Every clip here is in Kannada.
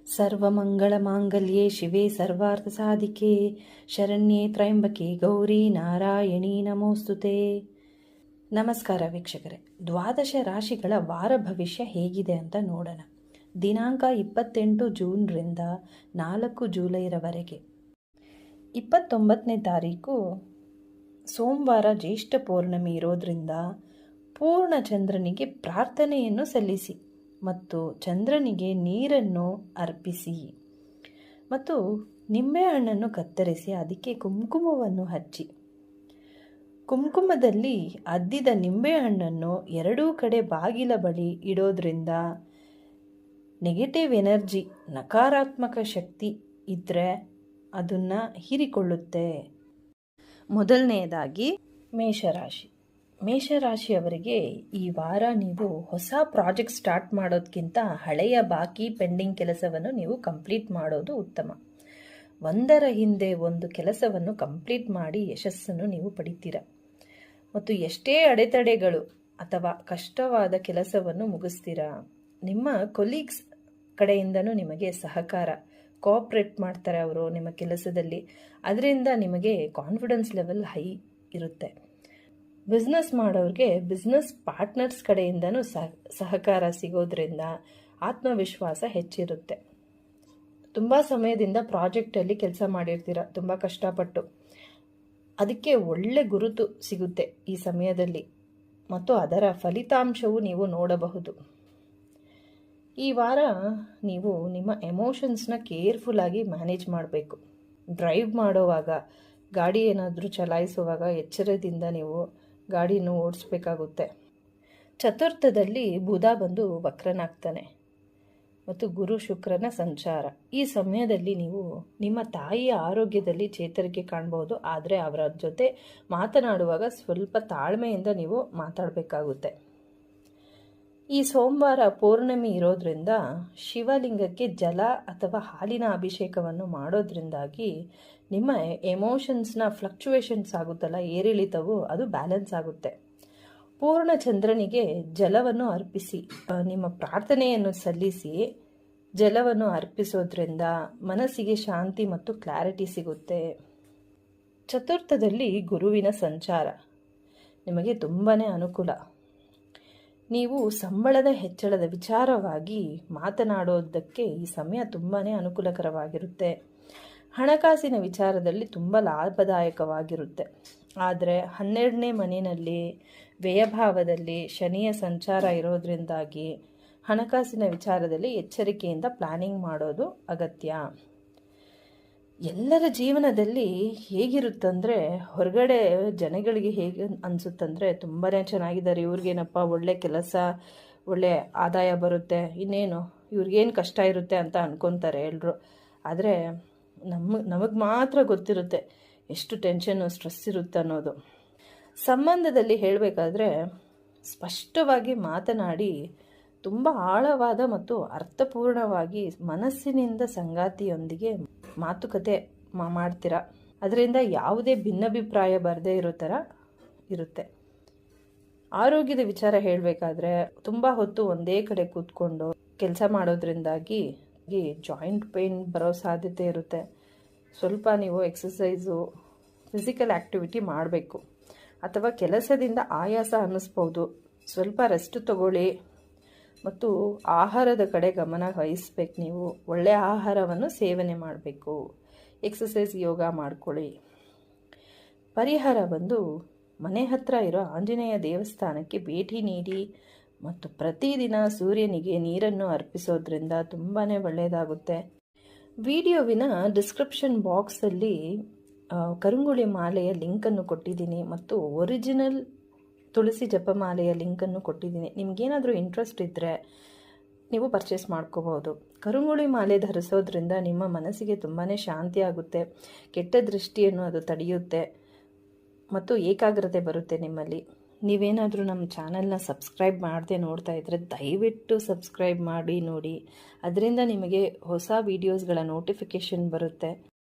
ಸರ್ವಮಂಗಳಮಾಂಗಲ್ಯೆ ಶಿವೆ ಸರ್ವಾರ್ಥಸಾಧಿಕೆ ಶರಣ್ಯೆ ತ್ರಯಂಬಕೆ ಗೌರಿ ನಾರಾಯಣಿ ನಮೋಸ್ತುತೆ. ನಮಸ್ಕಾರ ವೀಕ್ಷಕರೇ, ದ್ವಾದಶ ರಾಶಿಗಳ ವಾರ ಭವಿಷ್ಯ ಹೇಗಿದೆ ಅಂತ ನೋಡೋಣ. ದಿನಾಂಕ 28 ಜೂನ್ರಿಂದ 4 ಜುಲೈರವರೆಗೆ. 29ನೇ ತಾರೀಕು ಸೋಮವಾರ ಜ್ಯೇಷ್ಠ ಪೌರ್ಣಮಿ ಇರೋದ್ರಿಂದ ಪೂರ್ಣ ಚಂದ್ರನಿಗೆ ಪ್ರಾರ್ಥನೆಯನ್ನು ಸಲ್ಲಿಸಿ ಮತ್ತು ಚಂದ್ರನಿಗೆ ನೀರನ್ನು ಅರ್ಪಿಸಿ ಮತ್ತು ನಿಂಬೆಹಣ್ಣನ್ನು ಕತ್ತರಿಸಿ ಅದಕ್ಕೆ ಕುಂಕುಮವನ್ನು ಹಚ್ಚಿ. ಕುಂಕುಮದಲ್ಲಿ ಅದ್ದಿದ ನಿಂಬೆಹಣ್ಣನ್ನು ಎರಡೂ ಕಡೆ ಬಾಗಿಲ ಬಳಿ ಇಡೋದ್ರಿಂದ ನೆಗೆಟಿವ್ ಎನರ್ಜಿ, ನಕಾರಾತ್ಮಕ ಶಕ್ತಿ ಇದ್ದರೆ ಅದನ್ನು ಹೀರಿಕೊಳ್ಳುತ್ತೆ. ಮೊದಲನೆಯದಾಗಿ ಮೇಷರಾಶಿಯವರಿಗೆ ಈ ವಾರ ನೀವು ಹೊಸ ಪ್ರಾಜೆಕ್ಟ್ ಸ್ಟಾರ್ಟ್ ಮಾಡೋದಕ್ಕಿಂತ ಹಳೆಯ ಬಾಕಿ ಪೆಂಡಿಂಗ್ ಕೆಲಸವನ್ನು ನೀವು ಕಂಪ್ಲೀಟ್ ಮಾಡೋದು ಉತ್ತಮ. ಒಂದರ ಹಿಂದೆ ಒಂದು ಕೆಲಸವನ್ನು ಕಂಪ್ಲೀಟ್ ಮಾಡಿ ಯಶಸ್ಸನ್ನು ನೀವು ಪಡಿತೀರ ಮತ್ತು ಎಷ್ಟೇ ಅಡೆತಡೆಗಳು ಅಥವಾ ಕಷ್ಟವಾದ ಕೆಲಸವನ್ನು ಮುಗಿಸ್ತೀರಾ. ನಿಮ್ಮ ಕೊಲೀಗ್ಸ್ ಕಡೆಯಿಂದನೂ ನಿಮಗೆ ಸಹಕಾರ, ಕೋಆಪ್ರೇಟ್ ಮಾಡ್ತಾರೆ ಅವರು ನಿಮ್ಮ ಕೆಲಸದಲ್ಲಿ. ಅದರಿಂದ ನಿಮಗೆ ಕಾನ್ಫಿಡೆನ್ಸ್ ಲೆವೆಲ್ ಹೈ ಇರುತ್ತೆ. ಬಿಸ್ನೆಸ್ ಮಾಡೋರಿಗೆ ಬಿಸ್ನೆಸ್ ಪಾರ್ಟ್ನರ್ಸ್ ಕಡೆಯಿಂದನೂ ಸಹಕಾರ ಸಿಗೋದ್ರಿಂದ ಆತ್ಮವಿಶ್ವಾಸ ಹೆಚ್ಚಿರುತ್ತೆ. ತುಂಬ ಸಮಯದಿಂದ ಪ್ರಾಜೆಕ್ಟಲ್ಲಿ ಕೆಲಸ ಮಾಡಿರ್ತೀರ, ತುಂಬ ಕಷ್ಟಪಟ್ಟು. ಅದಕ್ಕೆ ಒಳ್ಳೆ ಗುರುತು ಸಿಗುತ್ತೆ ಈ ಸಮಯದಲ್ಲಿ ಮತ್ತು ಅದರ ಫಲಿತಾಂಶವು ನೀವು ನೋಡಬಹುದು. ಈ ವಾರ ನೀವು ನಿಮ್ಮ ಎಮೋಷನ್ಸ್ನ ಕೇರ್ಫುಲ್ಲಾಗಿ ಮ್ಯಾನೇಜ್ ಮಾಡಬೇಕು. ಡ್ರೈವ್ ಮಾಡೋವಾಗ, ಗಾಡಿ ಏನಾದರೂ ಚಲಾಯಿಸುವಾಗ ಎಚ್ಚರದಿಂದ ನೀವು ಗಾಡಿಯನ್ನು ಓಡಿಸ್ಬೇಕಾಗುತ್ತೆ. ಚತುರ್ಥದಲ್ಲಿ ಬುಧ ಬಂದು ವಕ್ರನಾಗ್ತಾನೆ ಮತ್ತು ಗುರು ಶುಕ್ರನ ಸಂಚಾರ. ಈ ಸಮಯದಲ್ಲಿ ನೀವು ನಿಮ್ಮ ತಾಯಿಯ ಆರೋಗ್ಯದಲ್ಲಿ ಚೇತರಿಕೆ ಕಾಣ್ಬೋದು. ಆದರೆ ಅವರ ಜೊತೆ ಮಾತನಾಡುವಾಗ ಸ್ವಲ್ಪ ತಾಳ್ಮೆಯಿಂದ ನೀವು ಮಾತಾಡಬೇಕಾಗುತ್ತೆ. ಈ ಸೋಮವಾರ ಪೌರ್ಣಮಿ ಇರೋದ್ರಿಂದ ಶಿವಲಿಂಗಕ್ಕೆ ಜಲ ಅಥವಾ ಹಾಲಿನ ಅಭಿಷೇಕವನ್ನು ಮಾಡೋದ್ರಿಂದಾಗಿ ನಿಮ್ಮ ಎಮೋಷನ್ಸ್ನ ಫ್ಲಕ್ಚುಯೇಷನ್ಸ್ ಆಗುತ್ತಲ್ಲ, ಏರಿಳಿತವು ಅದು ಬ್ಯಾಲೆನ್ಸ್ ಆಗುತ್ತೆ. ಪೂರ್ಣ ಚಂದ್ರನಿಗೆ ಜಲವನ್ನು ಅರ್ಪಿಸಿ, ನಿಮ್ಮ ಪ್ರಾರ್ಥನೆಯನ್ನು ಸಲ್ಲಿಸಿ ಜಲವನ್ನು ಅರ್ಪಿಸೋದ್ರಿಂದ ಮನಸ್ಸಿಗೆ ಶಾಂತಿ ಮತ್ತು ಕ್ಲಾರಿಟಿ ಸಿಗುತ್ತೆ. ಚತುರ್ಥದಲ್ಲಿ ಗುರುವಿನ ಸಂಚಾರ ನಿಮಗೆ ತುಂಬಾ ಅನುಕೂಲ. ನೀವು ಸಂಬಳದ ಹೆಚ್ಚಳದ ವಿಚಾರವಾಗಿ ಮಾತನಾಡೋದಕ್ಕೆ ಈ ಸಮಯ ತುಂಬಾ ಅನುಕೂಲಕರವಾಗಿರುತ್ತೆ. ಹಣಕಾಸಿನ ವಿಚಾರದಲ್ಲಿ ತುಂಬ ಲಾಭದಾಯಕವಾಗಿರುತ್ತೆ. ಆದರೆ 12ನೇ ಮನೆಯಲ್ಲಿ ವ್ಯಯಭಾವದಲ್ಲಿ ಶನಿಯ ಸಂಚಾರ ಇರೋದ್ರಿಂದಾಗಿ ಹಣಕಾಸಿನ ವಿಚಾರದಲ್ಲಿ ಎಚ್ಚರಿಕೆಯಿಂದ ಪ್ಲಾನಿಂಗ್ ಮಾಡೋದು ಅಗತ್ಯ. ಎಲ್ಲರ ಜೀವನದಲ್ಲಿ ಹೇಗಿರುತ್ತಂದರೆ, ಹೊರಗಡೆ ಜನಗಳಿಗೆ ಹೇಗೆ ಅನಿಸುತ್ತಂದರೆ ತುಂಬಾ ಚೆನ್ನಾಗಿದ್ದಾರೆ, ಇವ್ರಿಗೇನಪ್ಪ ಒಳ್ಳೆ ಕೆಲಸ, ಒಳ್ಳೆ ಆದಾಯ ಬರುತ್ತೆ, ಇನ್ನೇನು ಇವ್ರಿಗೇನು ಕಷ್ಟ ಇರುತ್ತೆ ಅಂತ ಅನ್ಕೊತಾರೆ ಎಲ್ಲರೂ. ಆದರೆ ನಮಗೆ ಮಾತ್ರ ಗೊತ್ತಿರುತ್ತೆ ಎಷ್ಟು ಟೆನ್ಷನ್ನು, ಸ್ಟ್ರೆಸ್ ಇರುತ್ತೆ ಅನ್ನೋದು. ಸಂಬಂಧದಲ್ಲಿ ಹೇಳಬೇಕಾದ್ರೆ ಸ್ಪಷ್ಟವಾಗಿ ಮಾತನಾಡಿ ತುಂಬ ಆಳವಾದ ಮತ್ತು ಅರ್ಥಪೂರ್ಣವಾಗಿ ಮನಸ್ಸಿನಿಂದ ಸಂಗಾತಿಯೊಂದಿಗೆ ಮಾತುಕತೆ ಮಾಡ್ತೀರಾ. ಅದರಿಂದ ಯಾವುದೇ ಭಿನ್ನಾಭಿಪ್ರಾಯ ಬರದೇ ಇರೋ ಥರ ಇರುತ್ತೆ. ಆರೋಗ್ಯದ ವಿಚಾರ ಹೇಳಬೇಕಾದ್ರೆ ತುಂಬ ಹೊತ್ತು ಒಂದೇ ಕಡೆ ಕೂತ್ಕೊಂಡು ಕೆಲಸ ಮಾಡೋದ್ರಿಂದಾಗಿ ಜಾಯಿಂಟ್ ಪೇಯ್ನ್ ಬರೋ ಸಾಧ್ಯತೆ ಇರುತ್ತೆ. ಸ್ವಲ್ಪ ನೀವು ಎಕ್ಸಸೈಸು, ಫಿಸಿಕಲ್ ಆ್ಯಕ್ಟಿವಿಟಿ ಮಾಡಬೇಕು. ಅಥವಾ ಕೆಲಸದಿಂದ ಆಯಾಸ ಅನ್ನಿಸ್ಬೋದು, ಸ್ವಲ್ಪ ರೆಸ್ಟ್ ತಗೊಳ್ಳಿ ಮತ್ತು ಆಹಾರದ ಕಡೆ ಗಮನ ವಹಿಸ್ಬೇಕು. ನೀವು ಒಳ್ಳೆಯ ಆಹಾರವನ್ನು ಸೇವನೆ ಮಾಡಬೇಕು, ಎಕ್ಸಸೈಸ್, ಯೋಗ ಮಾಡ್ಕೊಳ್ಳಿ. ಪರಿಹಾರ ಬಂದು ಮನೆ ಹತ್ರ ಇರೋ ಆಂಜನೇಯ ದೇವಸ್ಥಾನಕ್ಕೆ ಭೇಟಿ ನೀಡಿ ಮತ್ತು ಪ್ರತಿದಿನ ಸೂರ್ಯನಿಗೆ ನೀರನ್ನು ಅರ್ಪಿಸೋದ್ರಿಂದ ತುಂಬಾ ಒಳ್ಳೆಯದಾಗುತ್ತೆ. ವಿಡಿಯೋವಿನ ಡಿಸ್ಕ್ರಿಪ್ಷನ್ ಬಾಕ್ಸಲ್ಲಿ ಕರುಂಗುಳಿ ಮಾಲೆಯ ಲಿಂಕನ್ನು ಕೊಟ್ಟಿದ್ದೀನಿ ಮತ್ತು ಒರಿಜಿನಲ್ ತುಳಸಿ ಜಪಮಾಲೆಯ ಲಿಂಕನ್ನು ಕೊಟ್ಟಿದ್ದೀನಿ. ನಿಮಗೇನಾದರೂ ಇಂಟ್ರೆಸ್ಟ್ ಇದ್ದರೆ ನೀವು ಪರ್ಚೇಸ್ ಮಾಡ್ಕೋಬೋದು. ಕರುಂಗುಳಿ ಮಾಲೆ ಧರಿಸೋದ್ರಿಂದ ನಿಮ್ಮ ಮನಸ್ಸಿಗೆ ತುಂಬಾ ಶಾಂತಿ ಆಗುತ್ತೆ, ಕೆಟ್ಟ ದೃಷ್ಟಿಯನ್ನು ಅದು ತಡೆಯುತ್ತೆ ಮತ್ತು ಏಕಾಗ್ರತೆ ಬರುತ್ತೆ ನಿಮ್ಮಲ್ಲಿ. ನೀವೇನಾದರೂ ನಮ್ಮ ಚಾನಲ್ನ ಸಬ್ಸ್ಕ್ರೈಬ್ ಮಾಡದೆ ನೋಡ್ತಾ ಇದ್ದರೆ ದಯವಿಟ್ಟು ಸಬ್ಸ್ಕ್ರೈಬ್ ಮಾಡಿ ನೋಡಿ. ಅದರಿಂದ ನಿಮಗೆ ಹೊಸ ವಿಡಿಯೋಸ್ಗಳ ನೋಟಿಫಿಕೇಷನ್ ಬರುತ್ತೆ.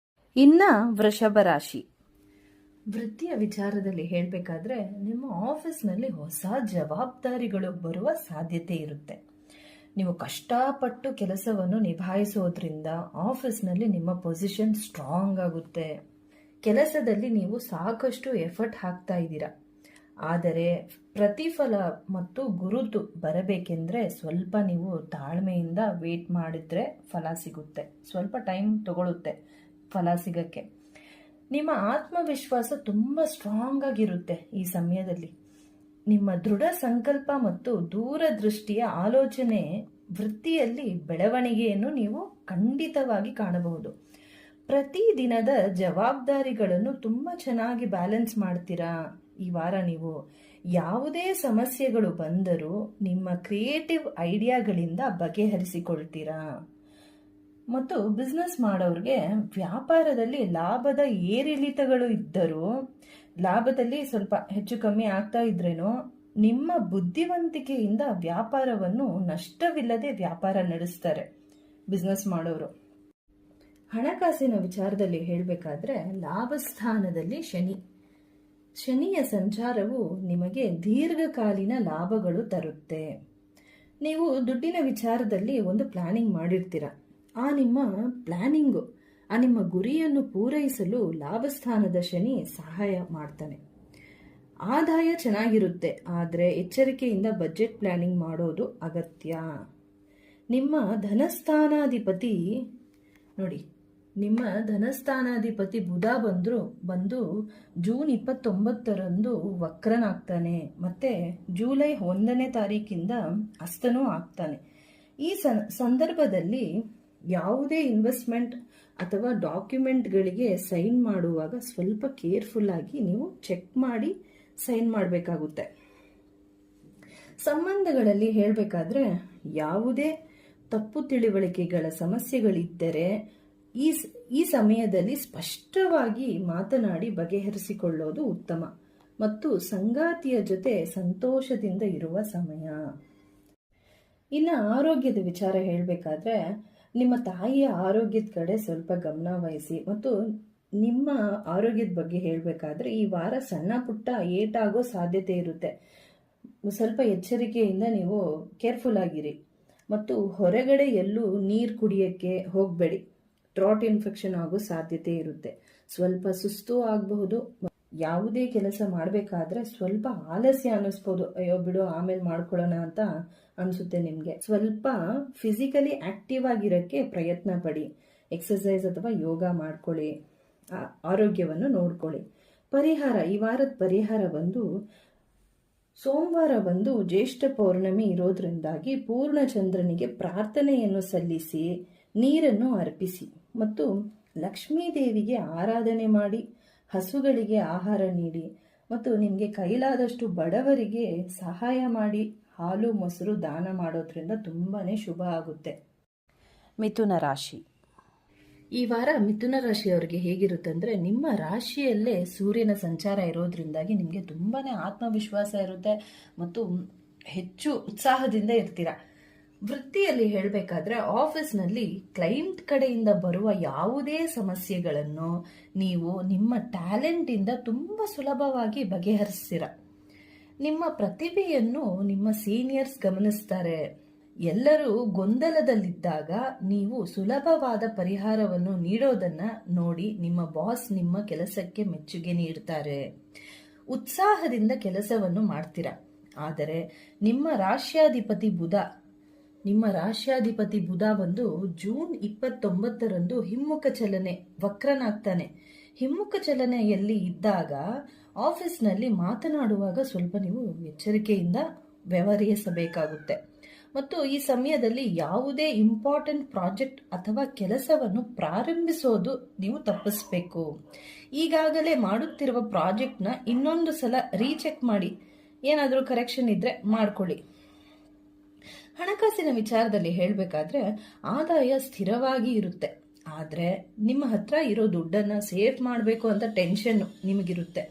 ಇನ್ನು ವೃಷಭ ರಾಶಿ, ವೃತ್ತಿಯ ವಿಚಾರದಲ್ಲಿ ಹೇಳಬೇಕಾದ್ರೆ ನಿಮ್ಮ ಆಫೀಸ್ನಲ್ಲಿ ಹೊಸ ಜವಾಬ್ದಾರಿಗಳು ಬರುವ ಸಾಧ್ಯತೆ ಇರುತ್ತೆ. ನೀವು ಕಷ್ಟಪಟ್ಟು ಕೆಲಸವನ್ನು ನಿಭಾಯಿಸೋದ್ರಿಂದ ಆಫೀಸ್ನಲ್ಲಿ ನಿಮ್ಮ ಪೊಸಿಷನ್ ಸ್ಟ್ರಾಂಗ್ ಆಗುತ್ತೆ. ಕೆಲಸದಲ್ಲಿ ನೀವು ಸಾಕಷ್ಟು ಎಫರ್ಟ್ ಹಾಕ್ತಾ ಇದ್ದೀರಾ, ಆದರೆ ಪ್ರತಿಫಲ ಮತ್ತು ಗುರುತು ಬರಬೇಕೆಂದರೆ ಸ್ವಲ್ಪ ನೀವು ತಾಳ್ಮೆಯಿಂದ ವೇಟ್ ಮಾಡಿದ್ರೆ ಫಲ ಸಿಗುತ್ತೆ. ಸ್ವಲ್ಪ ಟೈಮ್ ತಗೊಳುತ್ತೆ ಫಲ ಸಿಗಕ್ಕೆ. ನಿಮ್ಮ ಆತ್ಮವಿಶ್ವಾಸ ತುಂಬ ಸ್ಟ್ರಾಂಗ್ ಆಗಿರುತ್ತೆ ಈ ಸಮಯದಲ್ಲಿ. ನಿಮ್ಮ ದೃಢ ಸಂಕಲ್ಪ ಮತ್ತು ದೂರದೃಷ್ಟಿಯ ಆಲೋಚನೆ ವೃತ್ತಿಯಲ್ಲಿ ಬೆಳವಣಿಗೆಯನ್ನು ನೀವು ಖಂಡಿತವಾಗಿ ಕಾಣಬಹುದು. ಪ್ರತಿದಿನದ ಜವಾಬ್ದಾರಿಗಳನ್ನು ತುಂಬ ಚೆನ್ನಾಗಿ ಬ್ಯಾಲೆನ್ಸ್ ಮಾಡ್ತೀರಾ ಈ ವಾರ. ನೀವು ಯಾವುದೇ ಸಮಸ್ಯೆಗಳು ಬಂದರೂ ನಿಮ್ಮ ಕ್ರಿಯೇಟಿವ್ ಐಡಿಯಾಗಳಿಂದ ಬಗೆಹರಿಸಿಕೊಳ್ತೀರಾ. ಮತ್ತು ಬಿಸ್ನೆಸ್ ಮಾಡೋರಿಗೆ ವ್ಯಾಪಾರದಲ್ಲಿ ಲಾಭದ ಏರಿಳಿತಗಳು ಇದ್ದರೂ, ಲಾಭದಲ್ಲಿ ಸ್ವಲ್ಪ ಹೆಚ್ಚು ಕಮ್ಮಿ ಆಗ್ತಾ ಇದ್ರೇನೋ, ನಿಮ್ಮ ಬುದ್ಧಿವಂತಿಕೆಯಿಂದ ವ್ಯಾಪಾರವನ್ನು ನಷ್ಟವಿಲ್ಲದೆ ವ್ಯಾಪಾರ ನಡೆಸ್ತಾರೆ ಬಿಸ್ನೆಸ್ ಮಾಡೋರು. ಹಣಕಾಸಿನ ವಿಚಾರದಲ್ಲಿ ಹೇಳಬೇಕಾದ್ರೆ ಲಾಭಸ್ಥಾನದಲ್ಲಿ ಶನಿಯ ಸಂಚಾರವು ನಿಮಗೆ ದೀರ್ಘಕಾಲೀನ ಲಾಭಗಳು ತರುತ್ತೆ. ನೀವು ದುಡ್ಡಿನ ವಿಚಾರದಲ್ಲಿ ಒಂದು ಪ್ಲಾನಿಂಗ್ ಮಾಡಿರ್ತೀರ. ಆ ನಿಮ್ಮ ಗುರಿಯನ್ನು ಪೂರೈಸಲು ಲಾಭಸ್ಥಾನದ ಶನಿ ಸಹಾಯ ಮಾಡ್ತಾನೆ. ಆದಾಯ ಚೆನ್ನಾಗಿರುತ್ತೆ, ಆದರೆ ಎಚ್ಚರಿಕೆಯಿಂದ ಬಜೆಟ್ ಪ್ಲಾನಿಂಗ್ ಮಾಡೋದು ಅಗತ್ಯ. ನಿಮ್ಮ ಧನಸ್ಥಾನಾಧಿಪತಿ ಬುಧ ಬಂದು ಜೂನ್ 29ರಂದು ವಕ್ರನಾಗ್ತಾನೆ, ಮತ್ತೆ ಜುಲೈ 1ನೇ ತಾರೀಕಿಂದ ಅಸ್ತನೂ ಆಗ್ತಾನೆ. ಈ ಸಂದರ್ಭದಲ್ಲಿ ಯಾವುದೇ ಇನ್ವೆಸ್ಟ್ಮೆಂಟ್ ಅಥವಾ ಡಾಕ್ಯುಮೆಂಟ್ಗಳಿಗೆ ಸೈನ್ ಮಾಡುವಾಗ ಸ್ವಲ್ಪ ಕೇರ್ಫುಲ್ ಆಗಿ ನೀವು ಚೆಕ್ ಮಾಡಿ ಸೈನ್ ಮಾಡಬೇಕಾಗುತ್ತೆ. ಸಂಬಂಧಗಳಲ್ಲಿ ಹೇಳಬೇಕಾದ್ರೆ ಯಾವುದೇ ತಪ್ಪು ತಿಳಿವಳಿಕೆಗಳ ಸಮಸ್ಯೆಗಳಿದ್ದರೆ ಈ ಸಮಯದಲ್ಲಿ ಸ್ಪಷ್ಟವಾಗಿ ಮಾತನಾಡಿ ಬಗೆಹರಿಸಿಕೊಳ್ಳೋದು ಉತ್ತಮ. ಮತ್ತು ಸಂಗಾತಿಯ ಜೊತೆ ಸಂತೋಷದಿಂದ ಇರುವ ಸಮಯ. ಇನ್ನು ಆರೋಗ್ಯದ ವಿಚಾರ ಹೇಳಬೇಕಾದ್ರೆ ನಿಮ್ಮ ತಾಯಿಯ ಆರೋಗ್ಯದ ಕಡೆ ಸ್ವಲ್ಪ ಗಮನ ವಹಿಸಿ. ಮತ್ತು ನಿಮ್ಮ ಆರೋಗ್ಯದ ಬಗ್ಗೆ ಹೇಳಬೇಕಾದ್ರೆ ಈ ವಾರ ಸಣ್ಣ ಪುಟ್ಟ ಏಟಾಗೋ ಸಾಧ್ಯತೆ ಇರುತ್ತೆ. ಸ್ವಲ್ಪ ಎಚ್ಚರಿಕೆಯಿಂದ ನೀವು ಕೇರ್ಫುಲ್ ಆಗಿರಿ. ಮತ್ತು ಹೊರಗಡೆ ಎಲ್ಲೂ ನೀರು ಕುಡಿಯೋಕ್ಕೆ ಹೋಗಬೇಡಿ. ಥ್ರೋಟ್ ಇನ್ಫೆಕ್ಷನ್ ಆಗೋ ಸಾಧ್ಯತೆ ಇರುತ್ತೆ. ಸ್ವಲ್ಪ ಸುಸ್ತು ಆಗಬಹುದು. ಯಾವುದೇ ಕೆಲಸ ಮಾಡಬೇಕಾದ್ರೆ ಸ್ವಲ್ಪ ಆಲಸ್ಯ ಅನ್ನಿಸ್ಬೋದು. ಅಯ್ಯೋ ಬಿಡು ಆಮೇಲೆ ಮಾಡ್ಕೊಳ್ಳೋಣ ಅಂತ ಅನಿಸುತ್ತೆ ನಿಮಗೆ. ಸ್ವಲ್ಪ ಫಿಸಿಕಲಿ ಆಕ್ಟಿವ್ ಆಗಿರೋಕ್ಕೆ ಪ್ರಯತ್ನ ಪಡಿ. ಎಕ್ಸಸೈಸ್ ಅಥವಾ ಯೋಗ ಮಾಡ್ಕೊಳ್ಳಿ. ಆರೋಗ್ಯವನ್ನು ನೋಡ್ಕೊಳ್ಳಿ. ಈ ವಾರದ ಪರಿಹಾರ ಸೋಮವಾರ ಜ್ಯೇಷ್ಠ ಪೌರ್ಣಮಿ ಇರೋದ್ರಿಂದಾಗಿ ಪೂರ್ಣಚಂದ್ರನಿಗೆ ಪ್ರಾರ್ಥನೆಯನ್ನು ಸಲ್ಲಿಸಿ ನೀರನ್ನು ಅರ್ಪಿಸಿ. ಮತ್ತು ಲಕ್ಷ್ಮೀದೇವಿಗೆ ಆರಾಧನೆ ಮಾಡಿ, ಹಸುಗಳಿಗೆ ಆಹಾರ ನೀಡಿ, ಮತ್ತು ನಿಮಗೆ ಕೈಲಾದಷ್ಟು ಬಡವರಿಗೆ ಸಹಾಯ ಮಾಡಿ ಹಾಲು ಮೊಸರು ದಾನ ಮಾಡೋದ್ರಿಂದ ತುಂಬಾನೇ ಶುಭ ಆಗುತ್ತೆ. ಮಿಥುನ ರಾಶಿ. ಈ ವಾರ ಮಿಥುನ ರಾಶಿಯವರಿಗೆ ಹೇಗಿರುತ್ತೆ ಅಂದರೆ, ನಿಮ್ಮ ರಾಶಿಯಲ್ಲೇ ಸೂರ್ಯನ ಸಂಚಾರ ಇರೋದ್ರಿಂದಾಗಿ ನಿಮಗೆ ತುಂಬಾನೇ ಆತ್ಮವಿಶ್ವಾಸ ಇರುತ್ತೆ ಮತ್ತು ಹೆಚ್ಚು ಉತ್ಸಾಹದಿಂದ ಇರ್ತೀರ. ವೃತ್ತಿಯಲ್ಲಿ ಹೇಳಬೇಕಾದ್ರೆ ಆಫೀಸ್ನಲ್ಲಿ ಕ್ಲೈಂಟ್ ಕಡೆಯಿಂದ ಬರುವ ಯಾವುದೇ ಸಮಸ್ಯೆಗಳನ್ನು ನೀವು ನಿಮ್ಮ ಟ್ಯಾಲೆಂಟಿಂದ ತುಂಬ ಸುಲಭವಾಗಿ ಬಗೆಹರಿಸ್ತೀರ. ನಿಮ್ಮ ಪ್ರತಿಭೆಯನ್ನು ನಿಮ್ಮ ಸೀನಿಯರ್ಸ್ ಗಮನಿಸ್ತಾರೆ. ಎಲ್ಲರೂ ಗೊಂದಲದಲ್ಲಿದ್ದಾಗ ನೀವು ಸುಲಭವಾದ ಪರಿಹಾರವನ್ನು ನೀಡೋದನ್ನ ನೋಡಿ ನಿಮ್ಮ ಬಾಸ್ ನಿಮ್ಮ ಕೆಲಸಕ್ಕೆ ಮೆಚ್ಚುಗೆ ನೀಡ್ತಾರೆ. ಉತ್ಸಾಹದಿಂದ ಕೆಲಸವನ್ನು ಮಾಡ್ತೀರಾ. ಆದರೆ ನಿಮ್ಮ ರಾಶ್ಯಾಧಿಪತಿ ಬುಧ ಜೂನ್ 29ರಂದು ಹಿಮ್ಮುಖ ಚಲನೆ ವಕ್ರನಾಗ್ತಾನೆ. ಹಿಮ್ಮುಖ ಚಲನೆಯಲ್ಲಿ ಇದ್ದಾಗ ಆಫೀಸ್ನಲ್ಲಿ ಮಾತನಾಡುವಾಗ ಸ್ವಲ್ಪ ನೀವು ಎಚ್ಚರಿಕೆಯಿಂದ ವ್ಯವಹರಿಸಬೇಕಾಗುತ್ತೆ. ಮತ್ತು ಈ ಸಮಯದಲ್ಲಿ ಯಾವುದೇ ಇಂಪಾರ್ಟೆಂಟ್ ಪ್ರಾಜೆಕ್ಟ್ ಅಥವಾ ಕೆಲಸವನ್ನು ಪ್ರಾರಂಭಿಸೋದು ನೀವು ತಪ್ಪಿಸಬೇಕು. ಈಗಾಗಲೇ ಮಾಡುತ್ತಿರುವ ಪ್ರಾಜೆಕ್ಟ್ನ ಇನ್ನೊಂದು ಸಲ ರೀಚೆಕ್ ಮಾಡಿ, ಏನಾದರೂ ಕರೆಕ್ಷನ್ ಇದ್ರೆ ಮಾಡ್ಕೊಳ್ಳಿ. ಹಣಕಾಸಿನ ವಿಚಾರದಲ್ಲಿ ಹೇಳಬೇಕಾದ್ರೆ ಆದಾಯ ಸ್ಥಿರವಾಗಿ ಇರುತ್ತೆ, ಆದರೆ ನಿಮ್ಮ ಹತ್ರ ಇರೋ ದುಡ್ಡನ್ನು ಸೇವ್ ಮಾಡಬೇಕು ಅಂತ ಟೆನ್ಷನ್ ನಿಮಗಿರುತ್ತೆ.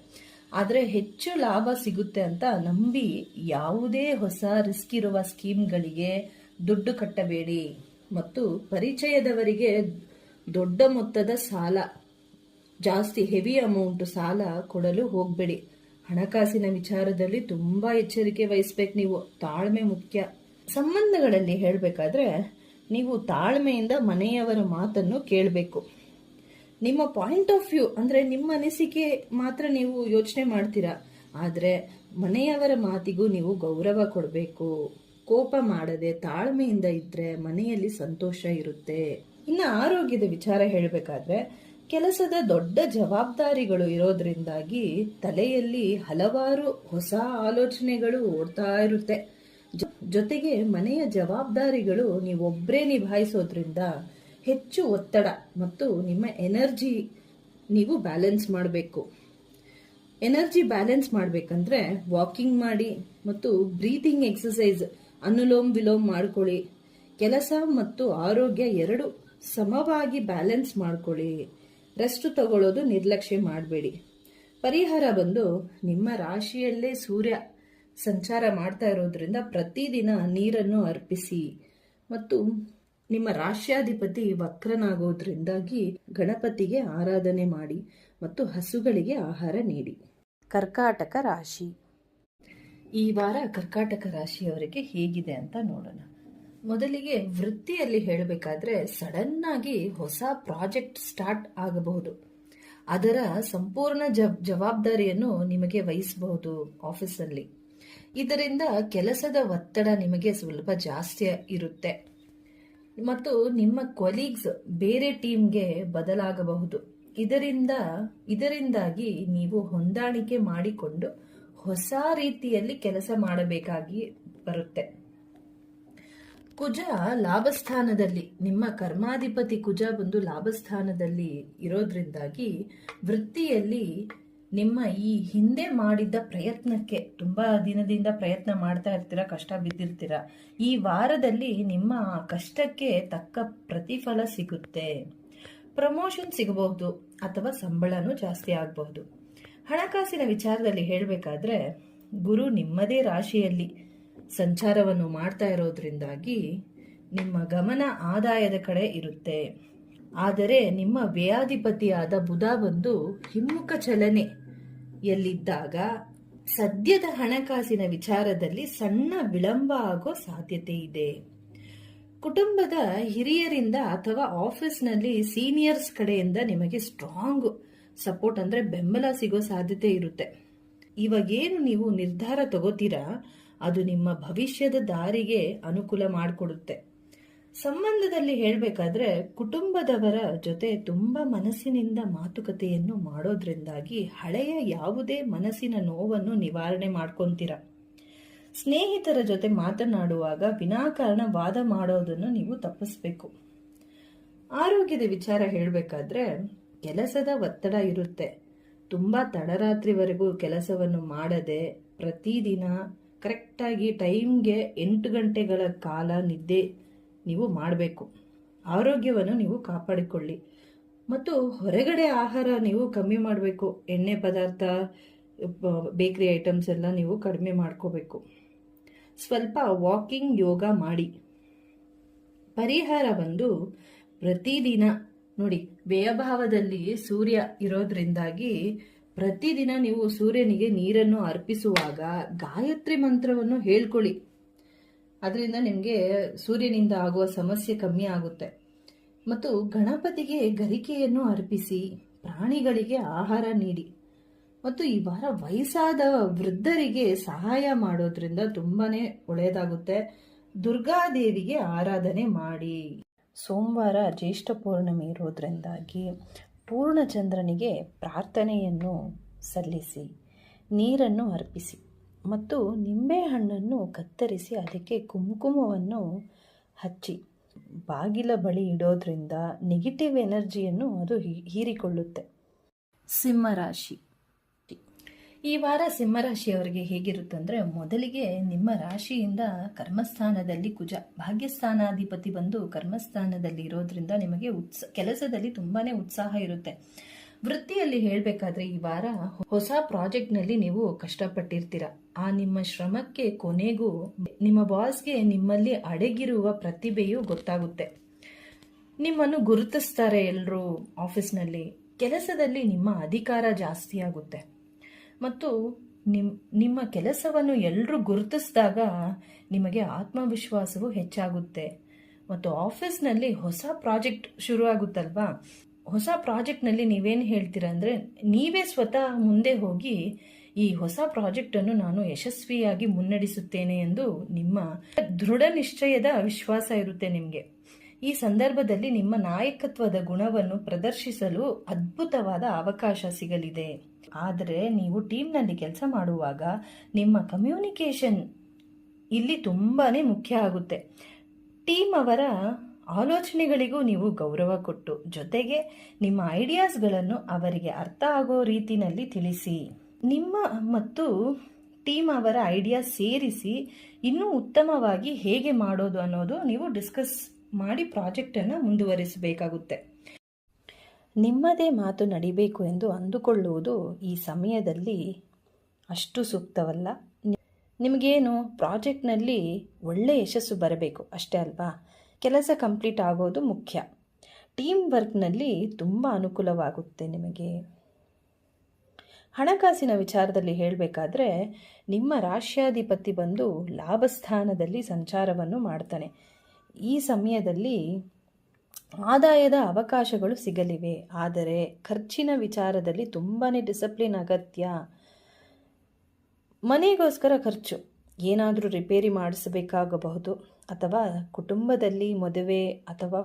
ಆದರೆ ಹೆಚ್ಚು ಲಾಭ ಸಿಗುತ್ತೆ ಅಂತ ನಂಬಿ ಯಾವುದೇ ಹೊಸ ರಿಸ್ಕ್ ಇರುವ ಸ್ಕೀಮ್ಗಳಿಗೆ ದುಡ್ಡು ಕಟ್ಟಬೇಡಿ. ಮತ್ತು ಪರಿಚಯದವರಿಗೆ ದೊಡ್ಡ ಮೊತ್ತದ ಸಾಲ, ಜಾಸ್ತಿ ಹೆವಿ ಅಮೌಂಟ್ ಸಾಲ ಕೊಡಲು ಹೋಗಬೇಡಿ. ಹಣಕಾಸಿನ ವಿಚಾರದಲ್ಲಿ ತುಂಬ ಎಚ್ಚರಿಕೆ ವಹಿಸ್ಬೇಕು ನೀವು. ತಾಳ್ಮೆ ಮುಖ್ಯ. ಸಂಬಂಧಗಳಲ್ಲಿ ಹೇಳಬೇಕಾದ್ರೆ ನೀವು ತಾಳ್ಮೆಯಿಂದ ಮನೆಯವರ ಮಾತನ್ನು ಕೇಳಬೇಕು. ನಿಮ್ಮ ಪಾಯಿಂಟ್ ಆಫ್ ವ್ಯೂ ಅಂದರೆ ನಿಮ್ಮ ಅನಿಸಿಕೆ ಮಾತ್ರ ನೀವು ಯೋಚನೆ ಮಾಡ್ತೀರಾ, ಆದರೆ ಮನೆಯವರ ಮಾತಿಗೂ ನೀವು ಗೌರವ ಕೊಡಬೇಕು. ಕೋಪ ಮಾಡದೆ ತಾಳ್ಮೆಯಿಂದ ಇದ್ದರೆ ಮನೆಯಲ್ಲಿ ಸಂತೋಷ ಇರುತ್ತೆ. ಇನ್ನು ಆರೋಗ್ಯದ ವಿಚಾರ ಹೇಳಬೇಕಾದ್ರೆ ಕೆಲಸದ ದೊಡ್ಡ ಜವಾಬ್ದಾರಿಗಳು ಇರೋದ್ರಿಂದಾಗಿ ತಲೆಯಲ್ಲಿ ಹಲವಾರು ಹೊಸ ಆಲೋಚನೆಗಳು ಓಡ್ತಾ ಇರುತ್ತೆ. ಜೊತೆಗೆ ಮನೆಯ ಜವಾಬ್ದಾರಿಗಳು ನೀವೊಬ್ಬರೇ ನಿಭಾಯಿಸೋದ್ರಿಂದ ಹೆಚ್ಚು ಒತ್ತಡ ಮತ್ತು ನಿಮ್ಮ ಎನರ್ಜಿ ನೀವು ಬ್ಯಾಲೆನ್ಸ್ ಮಾಡಬೇಕು. ಎನರ್ಜಿ ಬ್ಯಾಲೆನ್ಸ್ ಮಾಡಬೇಕಂದ್ರೆ ವಾಕಿಂಗ್ ಮಾಡಿ ಮತ್ತು ಬ್ರೀತಿಂಗ್ ಎಕ್ಸಸೈಸ್, ಅನುಲೋಮ್ ವಿಲೋಮ್ ಮಾಡ್ಕೊಳ್ಳಿ. ಕೆಲಸ ಮತ್ತು ಆರೋಗ್ಯ ಎರಡು ಸಮವಾಗಿ ಬ್ಯಾಲೆನ್ಸ್ ಮಾಡ್ಕೊಳ್ಳಿ. ರೆಸ್ಟ್ ತಗೊಳ್ಳೋದು ನಿರ್ಲಕ್ಷ್ಯ ಮಾಡಬೇಡಿ. ಪರಿಹಾರ ಬಂದು ನಿಮ್ಮ ರಾಶಿಯಲ್ಲೇ ಸೂರ್ಯ ಸಂಚಾರ ಮಾಡ್ತಾ ಇರೋದ್ರಿಂದ ಪ್ರತಿದಿನ ನೀರನ್ನು ಅರ್ಪಿಸಿ. ಮತ್ತು ನಿಮ್ಮ ರಾಶ್ಯಾಧಿಪತಿ ವಕ್ರನಾಗೋದ್ರಿಂದಾಗಿ ಗಣಪತಿಗೆ ಆರಾಧನೆ ಮಾಡಿ ಮತ್ತು ಹಸುಗಳಿಗೆ ಆಹಾರ ನೀಡಿ. ಕರ್ಕಾಟಕ ರಾಶಿ. ಈ ವಾರ ಕರ್ಕಾಟಕ ರಾಶಿಯವರಿಗೆ ಹೇಗಿದೆ ಅಂತ ನೋಡೋಣ. ಮೊದಲಿಗೆ ವೃತ್ತಿಯಲ್ಲಿ ಹೇಳಬೇಕಾದ್ರೆ ಸಡನ್ ಆಗಿ ಹೊಸ ಪ್ರಾಜೆಕ್ಟ್ ಸ್ಟಾರ್ಟ್ ಆಗಬಹುದು. ಅದರ ಸಂಪೂರ್ಣ ಜವಾಬ್ದಾರಿಯನ್ನು ನಿಮಗೆ ವಹಿಸಬಹುದು ಆಫೀಸಲ್ಲಿ. ಇದರಿಂದ ಕೆಲಸದ ಒತ್ತಡ ನಿಮಗೆ ಸ್ವಲ್ಪ ಜಾಸ್ತಿ ಇರುತ್ತೆ ಮತ್ತು ನಿಮ್ಮ ಕೊಲೀಗ್ಸ್ ಬೇರೆ ಟೀಮ್ಗೆ ಬದಲಾಗಬಹುದು. ಇದರಿಂದಾಗಿ ನೀವು ಹೊಂದಾಣಿಕೆ ಮಾಡಿಕೊಂಡು ಹೊಸ ರೀತಿಯಲ್ಲಿ ಕೆಲಸ ಮಾಡಬೇಕಾಗಿ ಬರುತ್ತೆ. ಕುಜ ಲಾಭಸ್ಥಾನದಲ್ಲಿ, ನಿಮ್ಮ ಕರ್ಮಾಧಿಪತಿ ಕುಜ ಬಂದು ಲಾಭಸ್ಥಾನದಲ್ಲಿ ಇರೋದ್ರಿಂದಾಗಿ ವೃತ್ತಿಯಲ್ಲಿ ನಿಮ್ಮ ಈ ಹಿಂದೆ ಮಾಡಿದ್ದ ಪ್ರಯತ್ನಕ್ಕೆ ತುಂಬಾ ದಿನದಿಂದ ಪ್ರಯತ್ನ ಮಾಡ್ತಾ ಇರ್ತೀರ, ಕಷ್ಟ ಬಿದ್ದಿರ್ತೀರ. ಈ ವಾರದಲ್ಲಿ ನಿಮ್ಮ ಕಷ್ಟಕ್ಕೆ ತಕ್ಕ ಪ್ರತಿಫಲ ಸಿಗುತ್ತೆ. ಪ್ರಮೋಷನ್ ಸಿಗಬಹುದು ಅಥವಾ ಸಂಬಳನೂ ಜಾಸ್ತಿ ಆಗಬಹುದು. ಹಣಕಾಸಿನ ವಿಚಾರದಲ್ಲಿ ಹೇಳಬೇಕಾದ್ರೆ ಗುರು ನಿಮ್ಮದೇ ರಾಶಿಯಲ್ಲಿ ಸಂಚಾರವನ್ನು ಮಾಡ್ತಾ ಇರೋದ್ರಿಂದಾಗಿ ನಿಮ್ಮ ಗಮನ ಆದಾಯದ ಕಡೆ ಇರುತ್ತೆ. ಆದರೆ ನಿಮ್ಮ ವ್ಯಯಾಧಿಪತಿಯಾದ ಬುಧ ಬಂದು ಹಿಮ್ಮುಖ ಚಲನೆಯಲ್ಲಿದ್ದಾಗ ಸದ್ಯದ ಹಣಕಾಸಿನ ವಿಚಾರದಲ್ಲಿ ಸಣ್ಣ ವಿಳಂಬ ಆಗೋ ಸಾಧ್ಯತೆ ಇದೆ. ಕುಟುಂಬದ ಹಿರಿಯರಿಂದ ಅಥವಾ ಆಫೀಸ್ನಲ್ಲಿ ಸೀನಿಯರ್ಸ್ ಕಡೆಯಿಂದ ನಿಮಗೆ ಸ್ಟ್ರಾಂಗ್ ಸಪೋರ್ಟ್ ಅಂದ್ರೆ ಬೆಂಬಲ ಸಿಗೋ ಸಾಧ್ಯತೆ ಇರುತ್ತೆ. ಇವಾಗೇನು ನೀವು ನಿರ್ಧಾರ ತಗೋತೀರಾ ಅದು ನಿಮ್ಮ ಭವಿಷ್ಯದ ದಾರಿಗೆ ಅನುಕೂಲ ಮಾಡಿಕೊಡುತ್ತೆ. ಸಂಬಂಧದಲ್ಲಿ ಹೇಳಬೇಕಾದ್ರೆ ಕುಟುಂಬದವರ ಜೊತೆ ತುಂಬಾ ಮನಸ್ಸಿನಿಂದ ಮಾತುಕತೆಯನ್ನು ಮಾಡೋದ್ರಿಂದಾಗಿ ಹಳೆಯ ಯಾವುದೇ ಮನಸ್ಸಿನ ನೋವನ್ನು ನಿವಾರಣೆ ಮಾಡ್ಕೊಂತೀರ. ಸ್ನೇಹಿತರ ಜೊತೆ ಮಾತನಾಡುವಾಗ ವಿನಾಕಾರಣ ವಾದ ಮಾಡೋದನ್ನು ನೀವು ತಪ್ಪಿಸ್ಬೇಕು. ಆರೋಗ್ಯದ ವಿಚಾರ ಹೇಳಬೇಕಾದ್ರೆ ಕೆಲಸದ ಒತ್ತಡ ಇರುತ್ತೆ. ತುಂಬಾ ತಡರಾತ್ರಿವರೆಗೂ ಕೆಲಸವನ್ನು ಮಾಡದೆ ಪ್ರತಿದಿನ ಕರೆಕ್ಟಾಗಿ ಟೈಮ್ಗೆ 8 ಗಂಟೆಗಳ ಕಾಲ ನಿದ್ದೆ ನೀವು ಮಾಡಬೇಕು. ಆರೋಗ್ಯವನ್ನು ನೀವು ಕಾಪಾಡಿಕೊಳ್ಳಿ ಮತ್ತು ಹೊರಗಡೆ ಆಹಾರ ನೀವು ಕಮ್ಮಿ ಮಾಡಬೇಕು. ಎಣ್ಣೆ ಪದಾರ್ಥ, ಬೇಕರಿ ಐಟಮ್ಸ್ ಎಲ್ಲ ನೀವು ಕಡಿಮೆ ಮಾಡ್ಕೋಬೇಕು. ಸ್ವಲ್ಪ ವಾಕಿಂಗ್, ಯೋಗ ಮಾಡಿ. ಪರಿಹಾರ ಬಂದು ಪ್ರತಿದಿನ ನೋಡಿ, ವ್ಯಯಭಾವದಲ್ಲಿ ಸೂರ್ಯ ಇರೋದ್ರಿಂದಾಗಿ ಪ್ರತಿದಿನ ನೀವು ಸೂರ್ಯನಿಗೆ ನೀರನ್ನು ಅರ್ಪಿಸುವಾಗ ಗಾಯತ್ರಿ ಮಂತ್ರವನ್ನು ಹೇಳ್ಕೊಳ್ಳಿ. ಅದರಿಂದ ನಿಮಗೆ ಸೂರ್ಯನಿಂದ ಆಗುವ ಸಮಸ್ಯೆ ಕಮ್ಮಿ ಆಗುತ್ತೆ. ಮತ್ತು ಗಣಪತಿಗೆ ಗರಿಕೆಯನ್ನು ಅರ್ಪಿಸಿ, ಪ್ರಾಣಿಗಳಿಗೆ ಆಹಾರ ನೀಡಿ. ಮತ್ತು ಈ ವಾರ ವಯಸ್ಸಾದ ವೃದ್ಧರಿಗೆ ಸಹಾಯ ಮಾಡೋದ್ರಿಂದ ತುಂಬಾನೇ ಒಳ್ಳೆಯದಾಗುತ್ತೆ. ದುರ್ಗಾದೇವಿಗೆ ಆರಾಧನೆ ಮಾಡಿ. ಸೋಮವಾರ ಜ್ಯೇಷ್ಠ ಪೌರ್ಣಮಿ ಇರೋದ್ರಿಂದಾಗಿ ಪೂರ್ಣಚಂದ್ರನಿಗೆ ಪ್ರಾರ್ಥನೆಯನ್ನು ಸಲ್ಲಿಸಿ, ನೀರನ್ನು ಅರ್ಪಿಸಿ ಮತ್ತು ನಿಂಬೆಹಣ್ಣನ್ನು ಕತ್ತರಿಸಿ ಅದಕ್ಕೆ ಕುಂಕುಮವನ್ನು ಹಚ್ಚಿ ಬಾಗಿಲ ಬಳಿ ಇಡೋದ್ರಿಂದ ನೆಗೆಟಿವ್ ಎನರ್ಜಿಯನ್ನು ಅದು ಹೀರಿಕೊಳ್ಳುತ್ತೆ. ಸಿಂಹರಾಶಿ. ಈ ವಾರ ಸಿಂಹರಾಶಿಯವರಿಗೆ ಹೇಗಿರುತ್ತಂದ್ರೆ, ಮೊದಲಿಗೆ ನಿಮ್ಮ ರಾಶಿಯಿಂದ ಕರ್ಮಸ್ಥಾನದಲ್ಲಿ ಕುಜ, ಭಾಗ್ಯಸ್ಥಾನಾಧಿಪತಿ ಬಂದು ಕರ್ಮಸ್ಥಾನದಲ್ಲಿ ಇರೋದ್ರಿಂದ ನಿಮಗೆ ಕೆಲಸದಲ್ಲಿ ತುಂಬಾನೇ ಉತ್ಸಾಹ ಇರುತ್ತೆ. ವೃತ್ತಿಯಲ್ಲಿ ಹೇಳಬೇಕಾದ್ರೆ ಈ ವಾರ ಹೊಸ ಪ್ರಾಜೆಕ್ಟ್ನಲ್ಲಿ ನೀವು ಕಷ್ಟಪಟ್ಟಿರ್ತೀರ. ಆ ನಿಮ್ಮ ಶ್ರಮಕ್ಕೆ ಕೊನೆಗೂ ನಿಮ್ಮ ಬಾಸ್ಗೆ ನಿಮ್ಮಲ್ಲಿ ಅಡಗಿರುವ ಪ್ರತಿಭೆಯು ಗೊತ್ತಾಗುತ್ತೆ. ನಿಮ್ಮನ್ನು ಗುರುತಿಸ್ತಾರೆ ಎಲ್ಲರೂ ಆಫೀಸ್ನಲ್ಲಿ. ಕೆಲಸದಲ್ಲಿ ನಿಮ್ಮ ಅಧಿಕಾರ ಜಾಸ್ತಿ ಆಗುತ್ತೆ ಮತ್ತು ನಿಮ್ಮ ಕೆಲಸವನ್ನು ಎಲ್ಲರೂ ಗುರುತಿಸಿದಾಗ ನಿಮಗೆ ಆತ್ಮವಿಶ್ವಾಸವು ಹೆಚ್ಚಾಗುತ್ತೆ. ಮತ್ತು ಆಫೀಸ್ನಲ್ಲಿ ಹೊಸ ಪ್ರಾಜೆಕ್ಟ್ ಶುರು ಆಗುತ್ತಲ್ವಾ, ಹೊಸ ಪ್ರಾಜೆಕ್ಟ್ನಲ್ಲಿ ನೀವೇನು ಹೇಳ್ತೀರಾ ಅಂದರೆ, ನೀವೇ ಸ್ವತಃ ಮುಂದೆ ಹೋಗಿ ಈ ಹೊಸ ಪ್ರಾಜೆಕ್ಟನ್ನು ನಾನು ಯಶಸ್ವಿಯಾಗಿ ಮುನ್ನಡೆಸುತ್ತೇನೆ ಎಂದು ನಿಮ್ಮ ದೃಢ ನಿಶ್ಚಯದ ವಿಶ್ವಾಸ ಇರುತ್ತೆ ನಿಮಗೆ. ಈ ಸಂದರ್ಭದಲ್ಲಿ ನಿಮ್ಮ ನಾಯಕತ್ವದ ಗುಣವನ್ನು ಪ್ರದರ್ಶಿಸಲು ಅದ್ಭುತವಾದ ಅವಕಾಶ ಸಿಗಲಿದೆ. ಆದರೆ ನೀವು ಟೀಮ್ನಲ್ಲಿ ಕೆಲಸ ಮಾಡುವಾಗ ನಿಮ್ಮ ಕಮ್ಯುನಿಕೇಷನ್ ಇಲ್ಲಿ ತುಂಬಾ ಮುಖ್ಯ ಆಗುತ್ತೆ. ಟೀಮ್ ಅವರ ಆಲೋಚನೆಗಳಿಗೂ ನೀವು ಗೌರವ ಕೊಟ್ಟು, ಜೊತೆಗೆ ನಿಮ್ಮ ಐಡಿಯಾಸ್ಗಳನ್ನು ಅವರಿಗೆ ಅರ್ಥ ಆಗೋ ರೀತಿಯಲ್ಲಿ ತಿಳಿಸಿ. ನಿಮ್ಮ ಮತ್ತು ಟೀಮ್ ಅವರ ಐಡಿಯಾ ಸೇರಿಸಿ ಇನ್ನೂ ಉತ್ತಮವಾಗಿ ಹೇಗೆ ಮಾಡೋದು ಅನ್ನೋದು ನೀವು ಡಿಸ್ಕಸ್ ಮಾಡಿ ಪ್ರಾಜೆಕ್ಟನ್ನು ಮುಂದುವರಿಸಬೇಕಾಗುತ್ತೆ. ನಿಮ್ಮದೇ ಮಾತು ನಡಿಬೇಕು ಎಂದು ಅಂದುಕೊಳ್ಳುವುದು ಈ ಸಮಯದಲ್ಲಿ ಅಷ್ಟು ಸೂಕ್ತವಲ್ಲ. ನಿಮಗೇನು ಪ್ರಾಜೆಕ್ಟ್ನಲ್ಲಿ ಒಳ್ಳೆ ಯಶಸ್ಸು ಬರಬೇಕು ಅಷ್ಟೇ ಅಲ್ವಾ. ಕೆಲಸ ಕಂಪ್ಲೀಟ್ ಆಗೋದು ಮುಖ್ಯ. ಟೀಮ್ ವರ್ಕ್ನಲ್ಲಿ ತುಂಬ ಅನುಕೂಲವಾಗುತ್ತೆ ನಿಮಗೆ. ಹಣಕಾಸಿನ ವಿಚಾರದಲ್ಲಿ ಹೇಳಬೇಕಾದ್ರೆ, ನಿಮ್ಮ ರಾಶ್ಯಾಧಿಪತಿ ಬಂದು ಲಾಭಸ್ಥಾನದಲ್ಲಿ ಸಂಚಾರವನ್ನು ಮಾಡ್ತಾನೆ. ಈ ಸಮಯದಲ್ಲಿ ಆದಾಯದ ಅವಕಾಶಗಳು ಸಿಗಲಿವೆ. ಆದರೆ ಖರ್ಚಿನ ವಿಚಾರದಲ್ಲಿ ತುಂಬಾ ಡಿಸಿಪ್ಲಿನ್ ಅಗತ್ಯ. ಮನೆಗೋಸ್ಕರ ಖರ್ಚು, ಏನಾದರೂ ರಿಪೇರಿ ಮಾಡಿಸಬೇಕಾಗಬಹುದು, ಅಥವಾ ಕುಟುಂಬದಲ್ಲಿ ಮದುವೆ ಅಥವಾ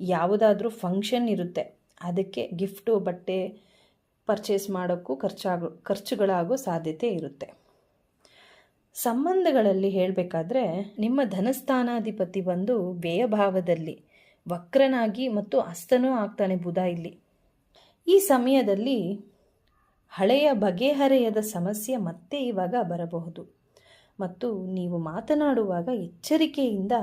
ಯಾವುದಾದ್ರೂ ಫಂಕ್ಷನ್ ಇರುತ್ತೆ, ಅದಕ್ಕೆ ಗಿಫ್ಟು ಬಟ್ಟೆ ಪರ್ಚೇಸ್ ಮಾಡೋಕ್ಕೂ ಖರ್ಚುಗಳಾಗೋ ಸಾಧ್ಯತೆ ಇರುತ್ತೆ. ಸಂಬಂಧಗಳಲ್ಲಿ ಹೇಳಬೇಕಾದ್ರೆ, ನಿಮ್ಮ ಧನಸ್ಥಾನಾಧಿಪತಿ ಬಂದು ವ್ಯಯಭಾವದಲ್ಲಿ ವಕ್ರನಾಗಿ ಮತ್ತು ಅಸ್ತನೂ ಆಗ್ತಾನೆ ಬುಧ ಇಲ್ಲಿ. ಈ ಸಮಯದಲ್ಲಿ ಹಳೆಯ ಬಗೆಹರೆಯದ ಸಮಸ್ಯೆ ಮತ್ತೆ ಇವಾಗ ಬರಬಹುದು. ಮತ್ತು ನೀವು ಮಾತನಾಡುವಾಗ ಎಚ್ಚರಿಕೆಯಿಂದ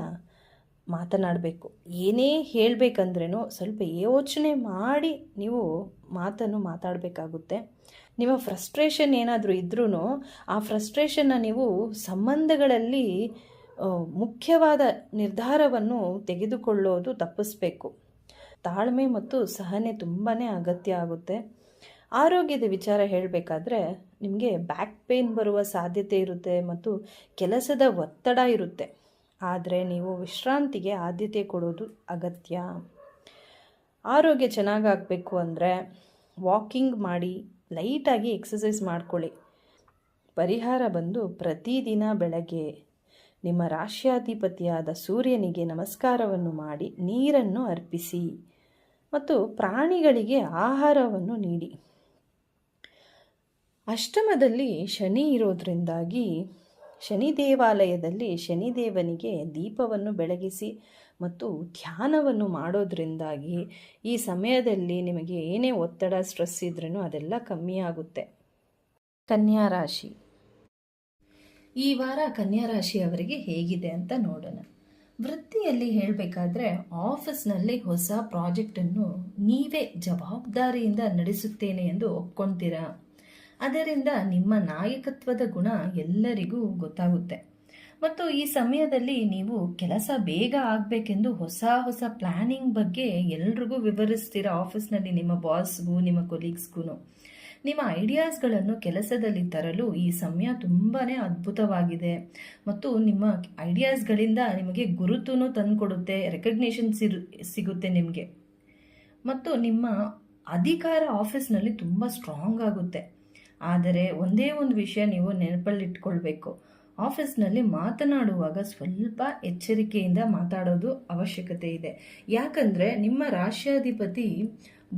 ಮಾತನಾಡಬೇಕು. ಏನೇ ಹೇಳಬೇಕಂದ್ರೂ ಸ್ವಲ್ಪ ಯೋಚನೆ ಮಾಡಿ ನೀವು ಮಾತಾಡಬೇಕಾಗುತ್ತೆ. ನಿಮ್ಮ ಫ್ರಸ್ಟ್ರೇಷನ್ ಏನಾದರೂ ಇದ್ರೂ ಆ ಫ್ರಸ್ಟ್ರೇಷನ್ನ ನೀವು ಸಂಬಂಧಗಳಲ್ಲಿ ಮುಖ್ಯವಾದ ನಿರ್ಧಾರವನ್ನು ತೆಗೆದುಕೊಳ್ಳೋದು ತಪ್ಪಿಸಬೇಕು. ತಾಳ್ಮೆ ಮತ್ತು ಸಹನೆ ತುಂಬಾ ಅಗತ್ಯ ಆಗುತ್ತೆ. ಆರೋಗ್ಯದ ವಿಚಾರ ಹೇಳಬೇಕಾದ್ರೆ, ನಿಮಗೆ ಬ್ಯಾಕ್ ಪೇನ್ ಬರುವ ಸಾಧ್ಯತೆ ಇರುತ್ತೆ ಮತ್ತು ಕೆಲಸದ ಒತ್ತಡ ಇರುತ್ತೆ. ಆದರೆ ನೀವು ವಿಶ್ರಾಂತಿಗೆ ಆದ್ಯತೆ ಕೊಡೋದು ಅಗತ್ಯ. ಆರೋಗ್ಯ ಚೆನ್ನಾಗಾಗಬೇಕು ಅಂದರೆ ವಾಕಿಂಗ್ ಮಾಡಿ, ಲೈಟಾಗಿ ಎಕ್ಸಸೈಸ್ ಮಾಡ್ಕೊಳ್ಳಿ. ಪರಿಹಾರ ಬಂದು ಪ್ರತಿದಿನ ಬೆಳಗ್ಗೆ ನಿಮ್ಮ ರಾಶ್ಯಾಧಿಪತಿಯಾದ ಸೂರ್ಯನಿಗೆ ನಮಸ್ಕಾರವನ್ನು ಮಾಡಿ ನೀರನ್ನು ಅರ್ಪಿಸಿ ಮತ್ತು ಪ್ರಾಣಿಗಳಿಗೆ ಆಹಾರವನ್ನು ನೀಡಿ. ಅಷ್ಟಮದಲ್ಲಿ ಶನಿ ಇರೋದ್ರಿಂದಾಗಿ ಶನಿ ದೇವಾಲಯದಲ್ಲಿ ಶನಿದೇವನಿಗೆ ದೀಪವನ್ನು ಬೆಳಗಿಸಿ ಮತ್ತು ಧ್ಯಾನವನ್ನು ಮಾಡೋದ್ರಿಂದಾಗಿ ಈ ಸಮಯದಲ್ಲಿ ನಿಮಗೆ ಏನೇ ಒತ್ತಡ, ಸ್ಟ್ರೆಸ್ ಇದ್ರೂ ಅದೆಲ್ಲ ಕಮ್ಮಿ ಆಗುತ್ತೆ. ಕನ್ಯಾ ರಾಶಿ, ಈ ವಾರ ಕನ್ಯಾ ರಾಶಿಯವರಿಗೆ ಹೇಗಿದೆ ಅಂತ ನೋಡೋಣ. ವೃತ್ತಿಯಲ್ಲಿ ಹೇಳಬೇಕಾದ್ರೆ, ಆಫೀಸ್ನಲ್ಲಿ ಹೊಸ ಪ್ರಾಜೆಕ್ಟನ್ನು ನೀವೇ ಜವಾಬ್ದಾರಿಯಿಂದ ನಡೆಸುತ್ತೇನೆ ಎಂದು ಒಪ್ಕೊಳ್ತೀರಾ. ಅದರಿಂದ ನಿಮ್ಮ ನಾಯಕತ್ವದ ಗುಣ ಎಲ್ಲರಿಗೂ ಗೊತ್ತಾಗುತ್ತೆ. ಮತ್ತು ಈ ಸಮಯದಲ್ಲಿ ನೀವು ಕೆಲಸ ಬೇಗ ಆಗಬೇಕೆಂದು ಹೊಸ ಪ್ಲ್ಯಾನಿಂಗ್ ಬಗ್ಗೆ ಎಲ್ರಿಗೂ ವಿವರಿಸ್ತೀರಾ. ಆಫೀಸ್ನಲ್ಲಿ ನಿಮ್ಮ ಬಾಸ್ಗೂ ನಿಮ್ಮ ಕೊಲೀಗ್ಸ್ಗೂ ನಿಮ್ಮ ಐಡಿಯಾಸ್ಗಳನ್ನು ಕೆಲಸದಲ್ಲಿ ತರಲು ಈ ಸಮಯ ತುಂಬಾ ಅದ್ಭುತವಾಗಿದೆ. ಮತ್ತು ನಿಮ್ಮ ಐಡಿಯಾಸ್ಗಳಿಂದ ನಿಮಗೆ ಗುರುತೂ ತಂದುಕೊಡುತ್ತೆ, ರೆಕಗ್ನೇಷನ್ ಸಿಗುತ್ತೆ ನಿಮಗೆ. ಮತ್ತು ನಿಮ್ಮ ಅಧಿಕಾರ ಆಫೀಸ್ನಲ್ಲಿ ತುಂಬ ಸ್ಟ್ರಾಂಗ್ ಆಗುತ್ತೆ. ಆದರೆ ಒಂದೇ ಒಂದು ವಿಷಯ ನೀವು ನೆನಪಲ್ಲಿಟ್ಕೊಳ್ಬೇಕು. ಆಫೀಸ್ನಲ್ಲಿ ಮಾತನಾಡುವಾಗ ಸ್ವಲ್ಪ ಎಚ್ಚರಿಕೆಯಿಂದ ಮಾತಾಡೋದು ಅವಶ್ಯಕತೆ ಇದೆ. ಯಾಕಂದರೆ ನಿಮ್ಮ ರಾಶ್ಯಾಧಿಪತಿ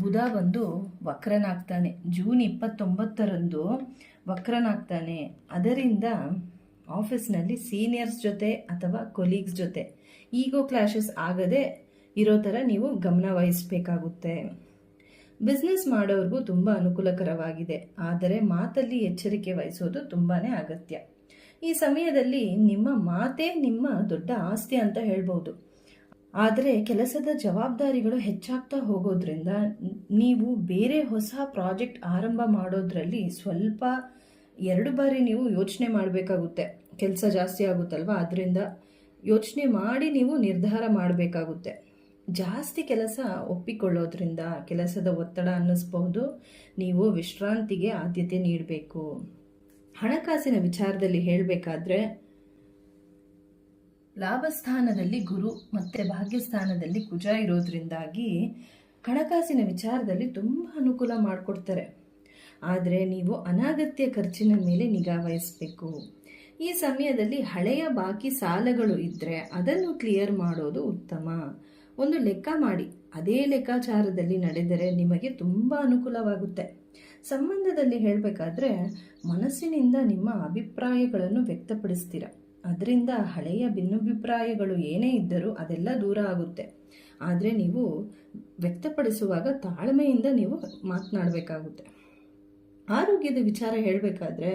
ಬುಧ ಬಂದು ವಕ್ರನಾಗ್ತಾನೆ. ಜೂನ್ 29ರಂದು ವಕ್ರನಾಗ್ತಾನೆ. ಅದರಿಂದ ಆಫೀಸ್ನಲ್ಲಿ ಸೀನಿಯರ್ಸ್ ಜೊತೆ ಅಥವಾ ಕೊಲೀಗ್ಸ್ ಜೊತೆ ಈಗೋ ಕ್ಲಾಶಸ್ ಆಗದೆ ಇರೋ ಥರ ನೀವು ಗಮನ ವಹಿಸಬೇಕಾಗುತ್ತೆ. ಬಿಸ್ನೆಸ್ ಮಾಡೋರ್ಗೂ ತುಂಬ ಅನುಕೂಲಕರವಾಗಿದೆ. ಆದರೆ ಮಾತಲ್ಲಿ ಎಚ್ಚರಿಕೆ ವಹಿಸೋದು ತುಂಬಾ ಅಗತ್ಯ. ಈ ಸಮಯದಲ್ಲಿ ನಿಮ್ಮ ಮಾತೇ ನಿಮ್ಮ ದೊಡ್ಡ ಆಸ್ತಿ ಅಂತ ಹೇಳ್ಬೋದು. ಆದರೆ ಕೆಲಸದ ಜವಾಬ್ದಾರಿಗಳು ಹೆಚ್ಚಾಗ್ತಾ ಹೋಗೋದ್ರಿಂದ ನೀವು ಬೇರೆ ಹೊಸ ಪ್ರಾಜೆಕ್ಟ್ ಆರಂಭ ಮಾಡೋದ್ರಲ್ಲಿ ಸ್ವಲ್ಪ 2 ಬಾರಿ ನೀವು ಯೋಚನೆ ಮಾಡಬೇಕಾಗುತ್ತೆ. ಕೆಲಸ ಜಾಸ್ತಿ ಆಗುತ್ತಲ್ವ, ಅದರಿಂದ ಯೋಚನೆ ಮಾಡಿ ನೀವು ನಿರ್ಧಾರ ಮಾಡಬೇಕಾಗುತ್ತೆ. ಜಾಸ್ತಿ ಕೆಲಸ ಒಪ್ಪಿಕೊಳ್ಳೋದ್ರಿಂದ ಕೆಲಸದ ಒತ್ತಡ ಅನ್ನಿಸ್ಬಹುದು. ನೀವು ವಿಶ್ರಾಂತಿಗೆ ಆದ್ಯತೆ ನೀಡಬೇಕು. ಹಣಕಾಸಿನ ವಿಚಾರದಲ್ಲಿ ಹೇಳಬೇಕಾದ್ರೆ ಲಾಭಸ್ಥಾನದಲ್ಲಿ ಗುರು ಮತ್ತು ಭಾಗ್ಯಸ್ಥಾನದಲ್ಲಿ ಕುಜ ಇರೋದ್ರಿಂದಾಗಿ ಹಣಕಾಸಿನ ವಿಚಾರದಲ್ಲಿ ತುಂಬ ಅನುಕೂಲ ಮಾಡಿಕೊಡ್ತಾರೆ. ಆದರೆ ನೀವು ಅನಗತ್ಯ ಖರ್ಚಿನ ಮೇಲೆ ನಿಗಾ ವಹಿಸಬೇಕು. ಈ ಸಮಯದಲ್ಲಿ ಹಳೆಯ ಬಾಕಿ ಸಾಲಗಳು ಇದ್ದರೆ ಅದನ್ನು ಕ್ಲಿಯರ್ ಮಾಡೋದು ಉತ್ತಮ. ಒಂದು ಲೆಕ್ಕ ಮಾಡಿ, ಅದೇ ಲೆಕ್ಕಾಚಾರದಲ್ಲಿ ನಡೆದರೆ ನಿಮಗೆ ತುಂಬ ಅನುಕೂಲವಾಗುತ್ತೆ. ಸಂಬಂಧದಲ್ಲಿ ಹೇಳಬೇಕಾದ್ರೆ ಮನಸ್ಸಿನಿಂದ ನಿಮ್ಮ ಅಭಿಪ್ರಾಯಗಳನ್ನು ವ್ಯಕ್ತಪಡಿಸ್ತೀರ. ಅದರಿಂದ ಹಳೆಯ ಭಿನ್ನಾಭಿಪ್ರಾಯಗಳು ಏನೇ ಇದ್ದರೂ ಅದೆಲ್ಲ ದೂರ ಆಗುತ್ತೆ. ಆದರೆ ನೀವು ವ್ಯಕ್ತಪಡಿಸುವಾಗ ತಾಳ್ಮೆಯಿಂದ ನೀವು ಮಾತನಾಡಬೇಕಾಗುತ್ತೆ. ಆರೋಗ್ಯದ ವಿಚಾರ ಹೇಳಬೇಕಾದ್ರೆ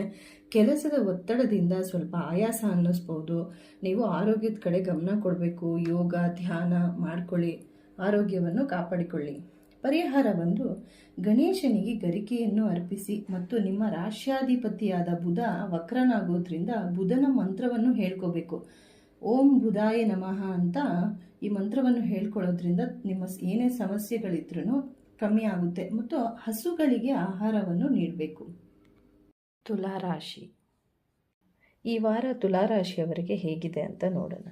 ಕೆಲಸದ ಒತ್ತಡದಿಂದ ಸ್ವಲ್ಪ ಆಯಾಸ ಅನ್ನಿಸ್ಬೋದು. ನೀವು ಆರೋಗ್ಯದ ಕಡೆ ಗಮನ ಕೊಡಬೇಕು. ಯೋಗ, ಧ್ಯಾನ ಮಾಡ್ಕೊಳ್ಳಿ, ಆರೋಗ್ಯವನ್ನು ಕಾಪಾಡಿಕೊಳ್ಳಿ. ಪರಿಹಾರ ಬಂದು ಗಣೇಶನಿಗೆ ಗರಿಕೆಯನ್ನು ಅರ್ಪಿಸಿ ಮತ್ತು ನಿಮ್ಮ ರಾಶ್ಯಾಧಿಪತಿಯಾದ ಬುಧ ವಕ್ರನಾಗೋದ್ರಿಂದ ಬುಧನ ಮಂತ್ರವನ್ನು ಹೇಳ್ಕೋಬೇಕು. ಓಂ ಬುಧಾಯ ನಮಃ ಅಂತ ಈ ಮಂತ್ರವನ್ನು ಹೇಳ್ಕೊಳ್ಳೋದ್ರಿಂದ ನಿಮ್ಮ ಏನೇ ಸಮಸ್ಯೆಗಳಿದ್ರೂ ಕಮ್ಮಿ ಆಗುತ್ತೆ. ಮತ್ತು ಹಸುಗಳಿಗೆ ಆಹಾರವನ್ನು ನೀಡಬೇಕು. ತುಲಾರಾಶಿ. ಈ ವಾರ ತುಲಾರಾಶಿಯವರಿಗೆ ಹೇಗಿದೆ ಅಂತ ನೋಡೋಣ.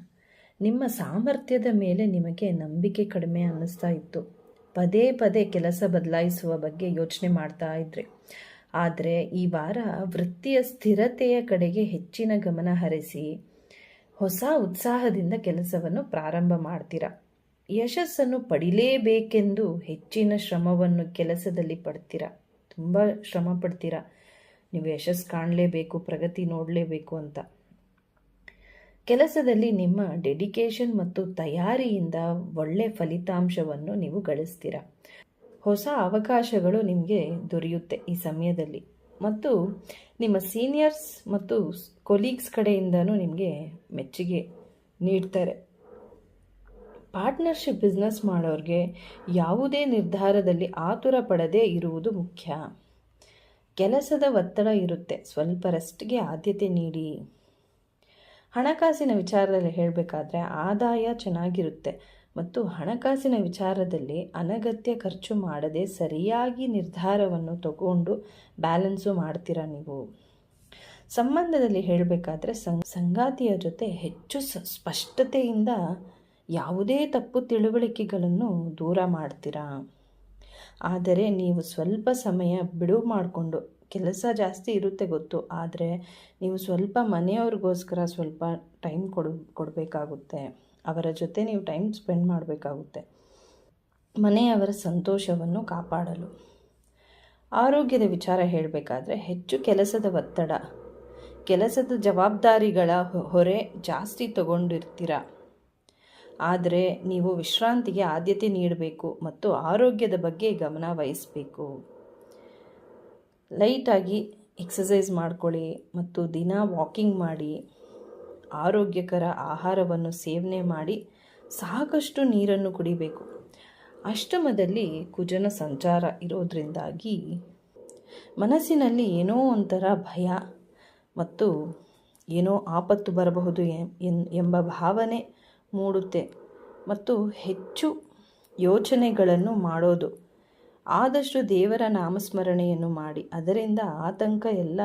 ನಿಮ್ಮ ಸಾಮರ್ಥ್ಯದ ಮೇಲೆ ನಿಮಗೆ ನಂಬಿಕೆ ಕಡಿಮೆ ಅನ್ನಿಸ್ತಾ ಇತ್ತು. ಪದೇ ಪದೇ ಕೆಲಸ ಬದಲಾಯಿಸುವ ಬಗ್ಗೆ ಯೋಚನೆ ಮಾಡ್ತಾ ಇದ್ರಿ. ಆದರೆ ಈ ವಾರ ವೃತ್ತಿಯ ಸ್ಥಿರತೆಯ ಕಡೆಗೆ ಹೆಚ್ಚಿನ ಗಮನ ಹರಿಸಿ ಹೊಸ ಉತ್ಸಾಹದಿಂದ ಕೆಲಸವನ್ನು ಪ್ರಾರಂಭ ಮಾಡ್ತೀರಾ. ಯಶಸ್ಸನ್ನು ಪಡಿಲೇಬೇಕೆಂದು ಹೆಚ್ಚಿನ ಶ್ರಮವನ್ನು ಕೆಲಸದಲ್ಲಿ ಪಡ್ತೀರಾ. ತುಂಬ ಶ್ರಮ ಪಡ್ತೀರಾ. ನೀವು ಯಶಸ್ಸು ಕಾಣಲೇಬೇಕು, ಪ್ರಗತಿ ನೋಡಲೇಬೇಕು ಅಂತ. ಕೆಲಸದಲ್ಲಿ ನಿಮ್ಮ ಡೆಡಿಕೇಶನ್ ಮತ್ತು ತಯಾರಿಯಿಂದ ಒಳ್ಳೆ ಫಲಿತಾಂಶವನ್ನು ನೀವು ಗಳಿಸ್ತೀರ. ಹೊಸ ಅವಕಾಶಗಳು ನಿಮಗೆ ದೊರೆಯುತ್ತೆ ಈ ಸಮಯದಲ್ಲಿ. ಮತ್ತು ನಿಮ್ಮ ಸೀನಿಯರ್ಸ್ ಮತ್ತು ಕೊಲೀಗ್ಸ್ ಕಡೆಯಿಂದನೂ ನಿಮಗೆ ಮೆಚ್ಚುಗೆ ನೀಡ್ತಾರೆ. ಪಾರ್ಟ್ನರ್ಶಿಪ್ ಬಿಸ್ನೆಸ್ ಮಾಡೋರಿಗೆ ಯಾವುದೇ ನಿರ್ಧಾರದಲ್ಲಿ ಆತುರ ಪಡದೇ ಇರುವುದು ಮುಖ್ಯ. ಕೆಲಸದ ಒತ್ತಡ ಇರುತ್ತೆ, ಸ್ವಲ್ಪ ರೆಸ್ಟ್ಗೆ ಆದ್ಯತೆ ನೀಡಿ. ಹಣಕಾಸಿನ ವಿಚಾರದಲ್ಲಿ ಹೇಳಬೇಕಾದ್ರೆ ಆದಾಯ ಚೆನ್ನಾಗಿರುತ್ತೆ ಮತ್ತು ಹಣಕಾಸಿನ ವಿಚಾರದಲ್ಲಿ ಅನಗತ್ಯ ಖರ್ಚು ಮಾಡದೆ ಸರಿಯಾಗಿ ನಿರ್ಧಾರವನ್ನು ತಗೊಂಡು ಬ್ಯಾಲೆನ್ಸು ಮಾಡ್ತೀರಾ ನೀವು. ಸಂಬಂಧದಲ್ಲಿ ಹೇಳಬೇಕಾದ್ರೆ ಸಂಗಾತಿಯ ಜೊತೆ ಹೆಚ್ಚು ಸ್ಪಷ್ಟತೆಯಿಂದ ಯಾವುದೇ ತಪ್ಪು ತಿಳುವಳಿಕೆಗಳನ್ನು ದೂರ ಮಾಡ್ತೀರಾ. ಆದರೆ ನೀವು ಸ್ವಲ್ಪ ಸಮಯ ಬಿಡುವು ಮಾಡಿಕೊಂಡು, ಕೆಲಸ ಜಾಸ್ತಿ ಇರುತ್ತೆ ಗೊತ್ತು, ಆದರೆ ನೀವು ಸ್ವಲ್ಪ ಮನೆಯವ್ರಿಗೋಸ್ಕರ ಸ್ವಲ್ಪ ಟೈಮ್ ಕೊಡಬೇಕಾಗುತ್ತೆ. ಅವರ ಜೊತೆ ನೀವು ಟೈಮ್ ಸ್ಪೆಂಡ್ ಮಾಡಬೇಕಾಗುತ್ತೆ, ಮನೆಯವರ ಸಂತೋಷವನ್ನು ಕಾಪಾಡಲು. ಆರೋಗ್ಯದ ವಿಚಾರ ಹೇಳಬೇಕಾದ್ರೆ ಹೆಚ್ಚು ಕೆಲಸದ ಒತ್ತಡ, ಕೆಲಸದ ಜವಾಬ್ದಾರಿಗಳ ಹೊರೆ ಜಾಸ್ತಿ ತಗೊಂಡಿರ್ತೀರ. ಆದರೆ ನೀವು ವಿಶ್ರಾಂತಿಗೆ ಆದ್ಯತೆ ನೀಡಬೇಕು ಮತ್ತು ಆರೋಗ್ಯದ ಬಗ್ಗೆ ಗಮನ ವಹಿಸಬೇಕು. ಲೈಟಾಗಿ ಎಕ್ಸಸೈಸ್ ಮಾಡ್ಕೊಳ್ಳಿ ಮತ್ತು ದಿನ ವಾಕಿಂಗ್ ಮಾಡಿ, ಆರೋಗ್ಯಕರ ಆಹಾರವನ್ನು ಸೇವನೆ ಮಾಡಿ, ಸಾಕಷ್ಟು ನೀರನ್ನು ಕುಡಿಬೇಕು. ಅಷ್ಟಮದಲ್ಲಿ ಕುಜನ ಸಂಚಾರ ಇರೋದ್ರಿಂದಾಗಿ ಮನಸ್ಸಿನಲ್ಲಿ ಏನೋ ಒಂಥರ ಭಯ ಮತ್ತು ಏನೋ ಆಪತ್ತು ಬರಬಹುದು ಎಂಬ ಭಾವನೆ ಮೂಡುತ್ತೆ ಮತ್ತು ಹೆಚ್ಚು ಯೋಚನೆಗಳನ್ನು ಮಾಡೋದು. ಆದಷ್ಟು ದೇವರ ನಾಮಸ್ಮರಣೆಯನ್ನು ಮಾಡಿ, ಅದರಿಂದ ಆತಂಕ ಎಲ್ಲ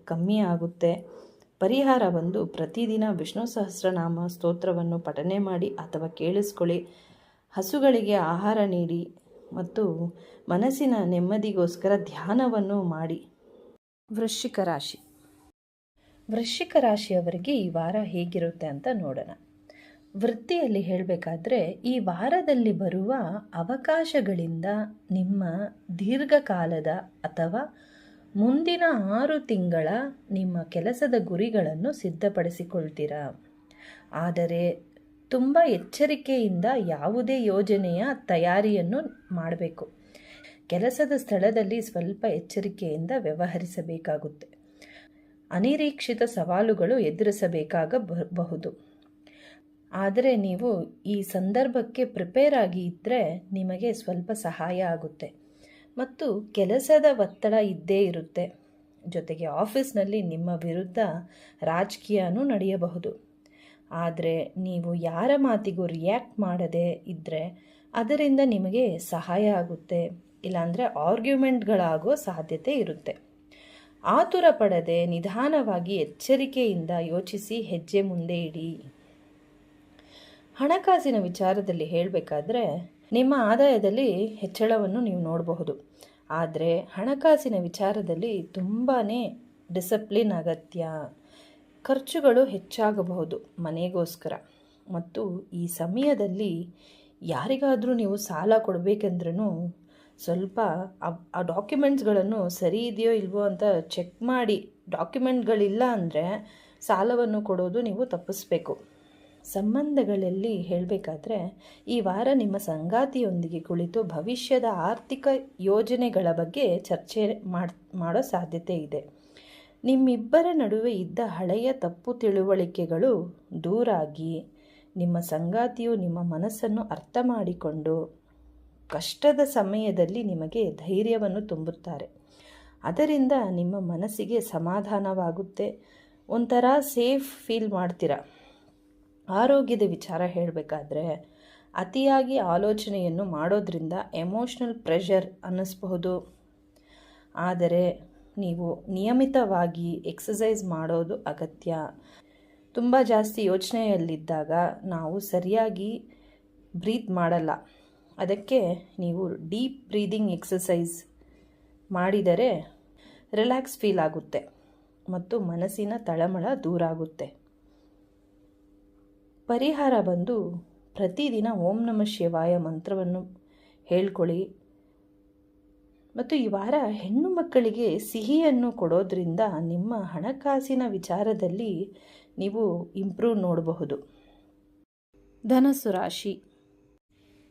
ಕಮ್ಮಿ ಆಗುತ್ತೆ. ಪರಿಹಾರ ಬಂದು ಪ್ರತಿದಿನ ವಿಷ್ಣು ಸಹಸ್ರನಾಮ ಸ್ತೋತ್ರವನ್ನು ಪಠನೆ ಮಾಡಿ ಅಥವಾ ಕೇಳಿಸ್ಕೊಳ್ಳಿ. ಹಸುಗಳಿಗೆ ಆಹಾರ ನೀಡಿ ಮತ್ತು ಮನಸ್ಸಿನ ನೆಮ್ಮದಿಗೋಸ್ಕರ ಧ್ಯಾನವನ್ನು ಮಾಡಿ. ವೃಶ್ಚಿಕ ರಾಶಿ. ವೃಶ್ಚಿಕ ರಾಶಿಯವರಿಗೆ ಈ ವಾರ ಹೇಗಿರುತ್ತೆ ಅಂತ ನೋಡೋಣ. ವೃತ್ತಿಯಲ್ಲಿ ಹೇಳಬೇಕಾದ್ರೆ ಈ ವಾರದಲ್ಲಿ ಬರುವ ಅವಕಾಶಗಳಿಂದ ನಿಮ್ಮ ದೀರ್ಘಕಾಲದ ಅಥವಾ ಮುಂದಿನ 6 ತಿಂಗಳ ನಿಮ್ಮ ಕೆಲಸದ ಗುರಿಗಳನ್ನು ಸಿದ್ಧಪಡಿಸಿಕೊಳ್ತೀರಾ. ಆದರೆ ತುಂಬ ಎಚ್ಚರಿಕೆಯಿಂದ ಯಾವುದೇ ಯೋಜನೆಯ ತಯಾರಿಯನ್ನು ಮಾಡಬೇಕು. ಕೆಲಸದ ಸ್ಥಳದಲ್ಲಿ ಸ್ವಲ್ಪ ಎಚ್ಚರಿಕೆಯಿಂದ ವ್ಯವಹರಿಸಬೇಕಾಗುತ್ತೆ. ಅನಿರೀಕ್ಷಿತ ಸವಾಲುಗಳು ಎದುರಿಸಬೇಕಾಗಬಹುದು. ಆದರೆ ನೀವು ಈ ಸಂದರ್ಭಕ್ಕೆ ಪ್ರಿಪೇರ್ ಆಗಿ ಇದ್ದರೆ ನಿಮಗೆ ಸ್ವಲ್ಪ ಸಹಾಯ ಆಗುತ್ತೆ. ಮತ್ತು ಕೆಲಸದ ಒತ್ತಡ ಇದ್ದೇ ಇರುತ್ತೆ. ಜೊತೆಗೆ ಆಫೀಸ್ನಲ್ಲಿ ನಿಮ್ಮ ವಿರುದ್ಧ ರಾಜಕೀಯನೂ ನಡೆಯಬಹುದು. ಆದರೆ ನೀವು ಯಾರ ಮಾತಿಗೂ ರಿಯಾಕ್ಟ್ ಮಾಡದೇ ಇದ್ದರೆ ಅದರಿಂದ ನಿಮಗೆ ಸಹಾಯ ಆಗುತ್ತೆ. ಇಲ್ಲಾಂದರೆ ಆರ್ಗ್ಯುಮೆಂಟ್ಗಳಾಗೋ ಸಾಧ್ಯತೆ ಇರುತ್ತೆ. ಆತುರ ಪಡದೆ ನಿಧಾನವಾಗಿ ಎಚ್ಚರಿಕೆಯಿಂದ ಯೋಚಿಸಿ ಹೆಜ್ಜೆ ಮುಂದೆ ಇಡಿ. ಹಣಕಾಸಿನ ವಿಚಾರದಲ್ಲಿ ಹೇಳಬೇಕಾದ್ರೆ ನಿಮ್ಮ ಆದಾಯದಲ್ಲಿ ಹೆಚ್ಚಳವನ್ನು ನೀವು ನೋಡಬಹುದು. ಆದರೆ ಹಣಕಾಸಿನ ವಿಚಾರದಲ್ಲಿ ತುಂಬಾ ಡಿಸಿಪ್ಲಿನ್ ಅಗತ್ಯ. ಖರ್ಚುಗಳು ಹೆಚ್ಚಾಗಬಹುದು ಮನೆಗೋಸ್ಕರ. ಮತ್ತು ಈ ಸಮಯದಲ್ಲಿ ಯಾರಿಗಾದರೂ ನೀವು ಸಾಲ ಕೊಡಬೇಕೆಂದ್ರೂ ಸ್ವಲ್ಪ ಆ ಡಾಕ್ಯುಮೆಂಟ್ಸ್ಗಳನ್ನು ಸರಿ ಇದೆಯೋ ಇಲ್ವೋ ಅಂತ ಚೆಕ್ ಮಾಡಿ, ಡಾಕ್ಯುಮೆಂಟ್ಗಳಿಲ್ಲ ಅಂದರೆ ಸಾಲವನ್ನು ಕೊಡೋದು ನೀವು ತಪ್ಪಿಸ್ಬೇಕು. ಸಂಬಂಧಗಳಲ್ಲಿ ಹೇಳಬೇಕಾದ್ರೆ ಈ ವಾರ ನಿಮ್ಮ ಸಂಗಾತಿಯೊಂದಿಗೆ ಕುಳಿತು ಭವಿಷ್ಯದ ಆರ್ಥಿಕ ಯೋಜನೆಗಳ ಬಗ್ಗೆ ಚರ್ಚೆ ಮಾಡೋ ಸಾಧ್ಯತೆ ಇದೆ. ನಿಮ್ಮಿಬ್ಬರ ನಡುವೆ ಇದ್ದ ಹಳೆಯ ತಪ್ಪು ತಿಳುವಳಿಕೆಗಳು ದೂರಾಗಿ ನಿಮ್ಮ ಸಂಗಾತಿಯು ನಿಮ್ಮ ಮನಸ್ಸನ್ನು ಅರ್ಥ ಮಾಡಿಕೊಂಡು ಕಷ್ಟದ ಸಮಯದಲ್ಲಿ ನಿಮಗೆ ಧೈರ್ಯವನ್ನು ತುಂಬುತ್ತಾರೆ. ಅದರಿಂದ ನಿಮ್ಮ ಮನಸ್ಸಿಗೆ ಸಮಾಧಾನವಾಗುತ್ತೆ, ಒಂಥರ ಸೇಫ್ ಫೀಲ್ ಮಾಡ್ತೀರ. ಆರೋಗ್ಯದ ವಿಚಾರ ಹೇಳಬೇಕಾದ್ರೆ ಅತಿಯಾಗಿ ಆಲೋಚನೆಯನ್ನು ಮಾಡೋದ್ರಿಂದ ಎಮೋಷ್ನಲ್ ಪ್ರೆಷರ್ ಅನ್ನಿಸ್ಬಹುದು. ಆದರೆ ನೀವು ನಿಯಮಿತವಾಗಿ ಎಕ್ಸಸೈಸ್ ಮಾಡೋದು ಅಗತ್ಯ. ತುಂಬ ಜಾಸ್ತಿ ಯೋಚನೆಯಲ್ಲಿದ್ದಾಗ ನಾವು ಸರಿಯಾಗಿ ಬ್ರೀತ್ ಮಾಡಲ್ಲ. ಅದಕ್ಕೆ ನೀವು ಡೀಪ್ ಬ್ರೀದಿಂಗ್ ಎಕ್ಸಸೈಸ್ ಮಾಡಿದರೆ ರಿಲ್ಯಾಕ್ಸ್ ಫೀಲ್ ಆಗುತ್ತೆ ಮತ್ತು ಮನಸ್ಸಿನ ತಳಮಳ ದೂರ ಆಗುತ್ತೆ. ಪರಿಹಾರ ಬಂದು ಪ್ರತಿದಿನ ಓಂ ನಮಃ ಶಿವಾಯ ಮಂತ್ರವನ್ನು ಹೇಳ್ಕೊಳ್ಳಿ. ಮತ್ತು ಈ ವಾರ ಹೆಣ್ಣು ಮಕ್ಕಳಿಗೆ ಸಿಹಿಯನ್ನು ಕೊಡೋದ್ರಿಂದ ನಿಮ್ಮ ಹಣಕಾಸಿನ ವಿಚಾರದಲ್ಲಿ ನೀವು ಇಂಪ್ರೂವ್ ನೋಡಬಹುದು. ಧನಸ್ಸು ರಾಶಿ.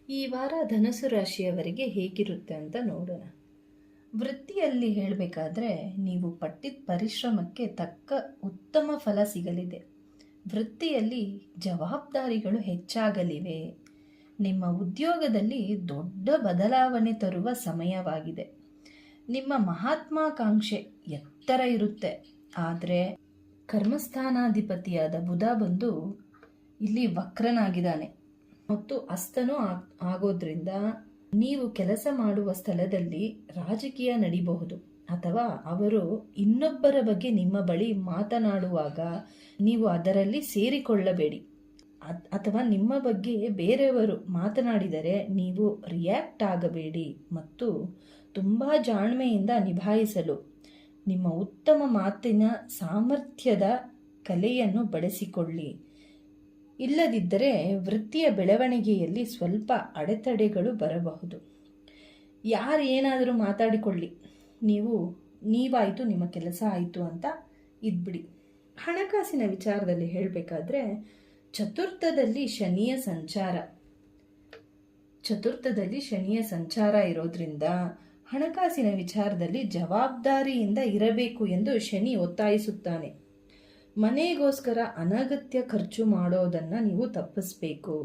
ಈ ವಾರ ಧನಸ್ಸು ರಾಶಿಯವರಿಗೆ ಹೇಗಿರುತ್ತೆ ಅಂತ ನೋಡೋಣ. ವೃತ್ತಿಯಲ್ಲಿ ಹೇಳಬೇಕಾದ್ರೆ ನೀವು ಪಟ್ಟಿದ ಪರಿಶ್ರಮಕ್ಕೆ ತಕ್ಕ ಉತ್ತಮ ಫಲ ಸಿಗಲಿದೆ. ವೃತ್ತಿಯಲ್ಲಿ ಜವಾಬ್ದಾರಿಗಳು ಹೆಚ್ಚಾಗಲಿವೆ. ನಿಮ್ಮ ಉದ್ಯೋಗದಲ್ಲಿ ದೊಡ್ಡ ಬದಲಾವಣೆ ತರುವ ಸಮಯವಾಗಿದೆ. ನಿಮ್ಮ ಮಹತ್ವಾಕಾಂಕ್ಷೆ ಎತ್ತರ ಇರುತ್ತೆ. ಆದರೆ ಕರ್ಮಸ್ಥಾನಾಧಿಪತಿಯಾದ ಬುಧ ಬಂದು ಇಲ್ಲಿ ವಕ್ರನಾಗಿದ್ದಾನೆ ಮತ್ತು ಅಸ್ತನೂ ಆಗೋದ್ರಿಂದ ನೀವು ಕೆಲಸ ಮಾಡುವ ಸ್ಥಳದಲ್ಲಿ ರಾಜಕೀಯ ನಡೀಬಹುದು, ಅಥವಾ ಅವರು ಇನ್ನೊಬ್ಬರ ಬಗ್ಗೆ ನಿಮ್ಮ ಬಳಿ ಮಾತನಾಡುವಾಗ ನೀವು ಅದರಲ್ಲಿ ಸೇರಿಕೊಳ್ಳಬೇಡಿ. ಅಥವಾ ನಿಮ್ಮ ಬಗ್ಗೆ ಬೇರೆಯವರು ಮಾತನಾಡಿದರೆ ನೀವು ರಿಯಾಕ್ಟ್ ಆಗಬೇಡಿ ಮತ್ತು ತುಂಬ ಜಾಣ್ಮೆಯಿಂದ ನಿಭಾಯಿಸಲು ನಿಮ್ಮ ಉತ್ತಮ ಮಾತಿನ ಸಾಮರ್ಥ್ಯದ ಕಲೆಯನ್ನು ಬಳಸಿಕೊಳ್ಳಿ. ಇಲ್ಲದಿದ್ದರೆ ವೃತ್ತಿಯ ಬೆಳವಣಿಗೆಯಲ್ಲಿ ಸ್ವಲ್ಪ ಅಡೆತಡೆಗಳು ಬರಬಹುದು. ಯಾರು ಏನಾದರೂ ಮಾತಾಡಿಕೊಳ್ಳಿ, ನೀವಾಯಿತು, ನಿಮ್ಮ ಕೆಲಸ ಆಯಿತು ಅಂತ ಇದ್ಬಿಡಿ. ಹಣಕಾಸಿನ ವಿಚಾರದಲ್ಲಿ ಹೇಳಬೇಕಾದ್ರೆ ಚತುರ್ಥದಲ್ಲಿ ಶನಿಯ ಸಂಚಾರ ಇರೋದ್ರಿಂದ ಹಣಕಾಸಿನ ವಿಚಾರದಲ್ಲಿ ಜವಾಬ್ದಾರಿಯಿಂದ ಇರಬೇಕು ಎಂದು ಶನಿ ಒತ್ತಾಯಿಸುತ್ತಾನೆ. ಮನೆಗೋಸ್ಕರ ಅನಗತ್ಯ ಖರ್ಚು ಮಾಡೋದನ್ನು ನೀವು ತಪ್ಪಿಸಬೇಕು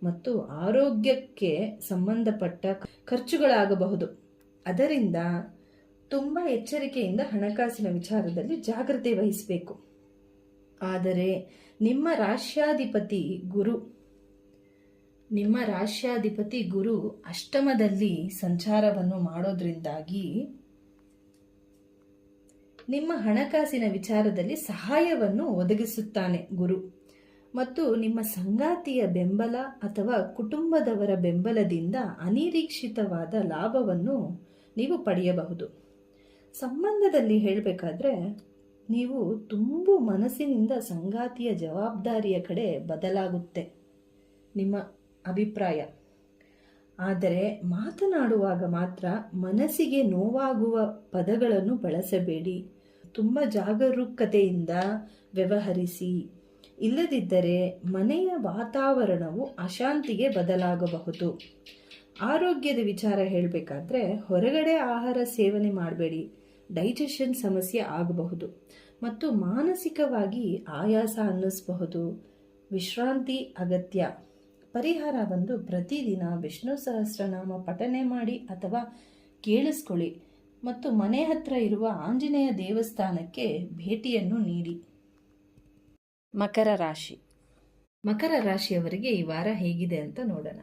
ಮತ್ತು ಆರೋಗ್ಯಕ್ಕೆ ಸಂಬಂಧಪಟ್ಟ ಖರ್ಚುಗಳಾಗಬಹುದು. ಅದರಿಂದ ತುಂಬ ಎಚ್ಚರಿಕೆಯಿಂದ ಹಣಕಾಸಿನ ವಿಚಾರದಲ್ಲಿ ಜಾಗ್ರತೆ ವಹಿಸಬೇಕು. ಆದರೆ ನಿಮ್ಮ ರಾಶ್ಯಾಧಿಪತಿ ಗುರು ಅಷ್ಟಮದಲ್ಲಿ ಸಂಚಾರವನ್ನು ಮಾಡೋದ್ರಿಂದಾಗಿ ನಿಮ್ಮ ಹಣಕಾಸಿನ ವಿಚಾರದಲ್ಲಿ ಸಹಾಯವನ್ನು ಒದಗಿಸುತ್ತಾನೆ ಗುರು. ಮತ್ತು ನಿಮ್ಮ ಸಂಗಾತಿಯ ಬೆಂಬಲ ಅಥವಾ ಕುಟುಂಬದವರ ಬೆಂಬಲದಿಂದ ಅನಿರೀಕ್ಷಿತವಾದ ಲಾಭವನ್ನು ನೀವು ಪಡೆಯಬಹುದು. ಸಂಬಂಧದಲ್ಲಿ ಹೇಳಬೇಕಾದ್ರೆ ನೀವು ತುಂಬು ಮನಸ್ಸಿನಿಂದ ಸಂಗಾತಿಯ ಜವಾಬ್ದಾರಿಯ ಕಡೆ ಬದಲಾಗುತ್ತೆ ನಿಮ್ಮ ಅಭಿಪ್ರಾಯ. ಆದರೆ ಮಾತನಾಡುವಾಗ ಮಾತ್ರ ಮನಸ್ಸಿಗೆ ನೋವಾಗುವ ಪದಗಳನ್ನು ಬಳಸಬೇಡಿ. ತುಂಬ ಜಾಗರೂಕತೆಯಿಂದ ವ್ಯವಹರಿಸಿ. ಇಲ್ಲದಿದ್ದರೆ ಮನೆಯ ವಾತಾವರಣವು ಅಶಾಂತಿಗೆ ಬದಲಾಗಬಹುದು. ಆರೋಗ್ಯದ ವಿಚಾರ ಹೇಳಬೇಕಾದ್ರೆ ಹೊರಗಡೆ ಆಹಾರ ಸೇವನೆ ಮಾಡಬೇಡಿ. ಡೈಜೆಷನ್ ಸಮಸ್ಯೆ ಆಗಬಹುದು ಮತ್ತು ಮಾನಸಿಕವಾಗಿ ಆಯಾಸ ಅನ್ನಿಸಬಹುದು. ವಿಶ್ರಾಂತಿ ಅಗತ್ಯ. ಪರಿಹಾರ ಬಂದು ಪ್ರತಿದಿನ ವಿಷ್ಣು ಸಹಸ್ರನಾಮ ಪಠನೆ ಮಾಡಿ ಅಥವಾ ಕೇಳಿಸ್ಕೊಳ್ಳಿ ಮತ್ತು ಮನೆ ಹತ್ರ ಇರುವ ಆಂಜನೇಯ ದೇವಸ್ಥಾನಕ್ಕೆ ಭೇಟಿಯನ್ನು ನೀಡಿ. ಮಕರ ರಾಶಿಯವರಿಗೆ ಈ ವಾರ ಹೇಗಿದೆ ಅಂತ ನೋಡೋಣ.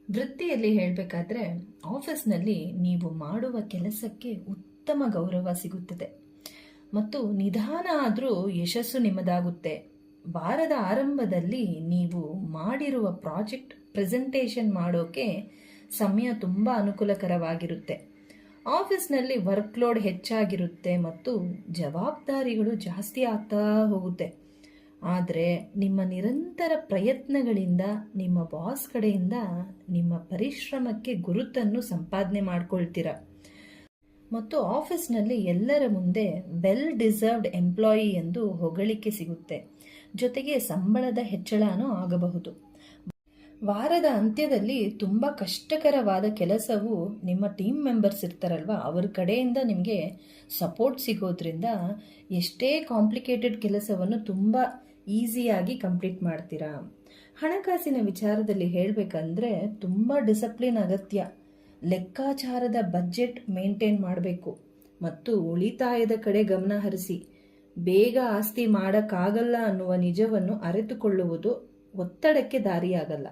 ವೃತ್ತಿಯಲ್ಲಿ ಹೇಳಬೇಕಾದ್ರೆ ಆಫೀಸ್ನಲ್ಲಿ ನೀವು ಮಾಡುವ ಕೆಲಸಕ್ಕೆ ಉತ್ತಮ ಗೌರವ ಸಿಗುತ್ತದೆ. ಮತ್ತು ನಿಧಾನ ಆದರೂ ಯಶಸ್ಸು ನಿಮ್ಮದಾಗುತ್ತೆ. ವಾರದ ಆರಂಭದಲ್ಲಿ ನೀವು ಮಾಡಿರುವ ಪ್ರಾಜೆಕ್ಟ್ ಪ್ರೆಸೆಂಟೇಷನ್ ಮಾಡೋಕೆ ಸಮಯ ತುಂಬ ಅನುಕೂಲಕರವಾಗಿರುತ್ತೆ. ಆಫೀಸ್ನಲ್ಲಿ ವರ್ಕ್ಲೋಡ್ ಹೆಚ್ಚಾಗಿರುತ್ತೆ ಮತ್ತು ಜವಾಬ್ದಾರಿಗಳು ಜಾಸ್ತಿ ಆಗ್ತಾ ಹೋಗುತ್ತೆ. ಆದರೆ ನಿಮ್ಮ ನಿರಂತರ ಪ್ರಯತ್ನಗಳಿಂದ ನಿಮ್ಮ ಬಾಸ್ ಕಡೆಯಿಂದ ನಿಮ್ಮ ಪರಿಶ್ರಮಕ್ಕೆ ಗುರುತನ್ನು ಸಂಪಾದನೆ ಮಾಡ್ಕೊಳ್ತೀರ ಮತ್ತು ಆಫೀಸ್ನಲ್ಲಿ ಎಲ್ಲರ ಮುಂದೆ ವೆಲ್ ಡಿಸರ್ವ್ಡ್ ಎಂಪ್ಲಾಯಿ ಎಂದು ಹೊಗಳಿಕೆ ಸಿಗುತ್ತೆ. ಜೊತೆಗೆ ಸಂಬಳದ ಹೆಚ್ಚಳನೂ ಆಗಬಹುದು. ವಾರದ ಅಂತ್ಯದಲ್ಲಿ ತುಂಬ ಕಷ್ಟಕರವಾದ ಕೆಲಸವು ನಿಮ್ಮ ಟೀಮ್ ಮೆಂಬರ್ಸ್ ಇರ್ತಾರಲ್ವ, ಅವ್ರ ಕಡೆಯಿಂದ ನಿಮಗೆ ಸಪೋರ್ಟ್ ಸಿಗೋದ್ರಿಂದ ಎಷ್ಟೇ ಕಾಂಪ್ಲಿಕೇಟೆಡ್ ಕೆಲಸವನ್ನು ತುಂಬ ಈಸಿಯಾಗಿ ಕಂಪ್ಲೀಟ್ ಮಾಡ್ತೀರಾ. ಹಣಕಾಸಿನ ವಿಚಾರದಲ್ಲಿ ಹೇಳಬೇಕಂದ್ರೆ ತುಂಬ ಡಿಸಿಪ್ಲಿನ್ ಅಗತ್ಯ. ಲೆಕ್ಕಾಚಾರದ ಬಜೆಟ್ ಮೇಂಟೈನ್ ಮಾಡಬೇಕು ಮತ್ತು ಉಳಿತಾಯದ ಕಡೆ ಗಮನ ಹರಿಸಿ. ಬೇಗ ಆಸ್ತಿ ಮಾಡೋಕ್ಕಾಗಲ್ಲ ಅನ್ನುವ ನಿಜವನ್ನು ಅರಿತುಕೊಳ್ಳುವುದು ಒತ್ತಡಕ್ಕೆ ದಾರಿಯಾಗಲ್ಲ.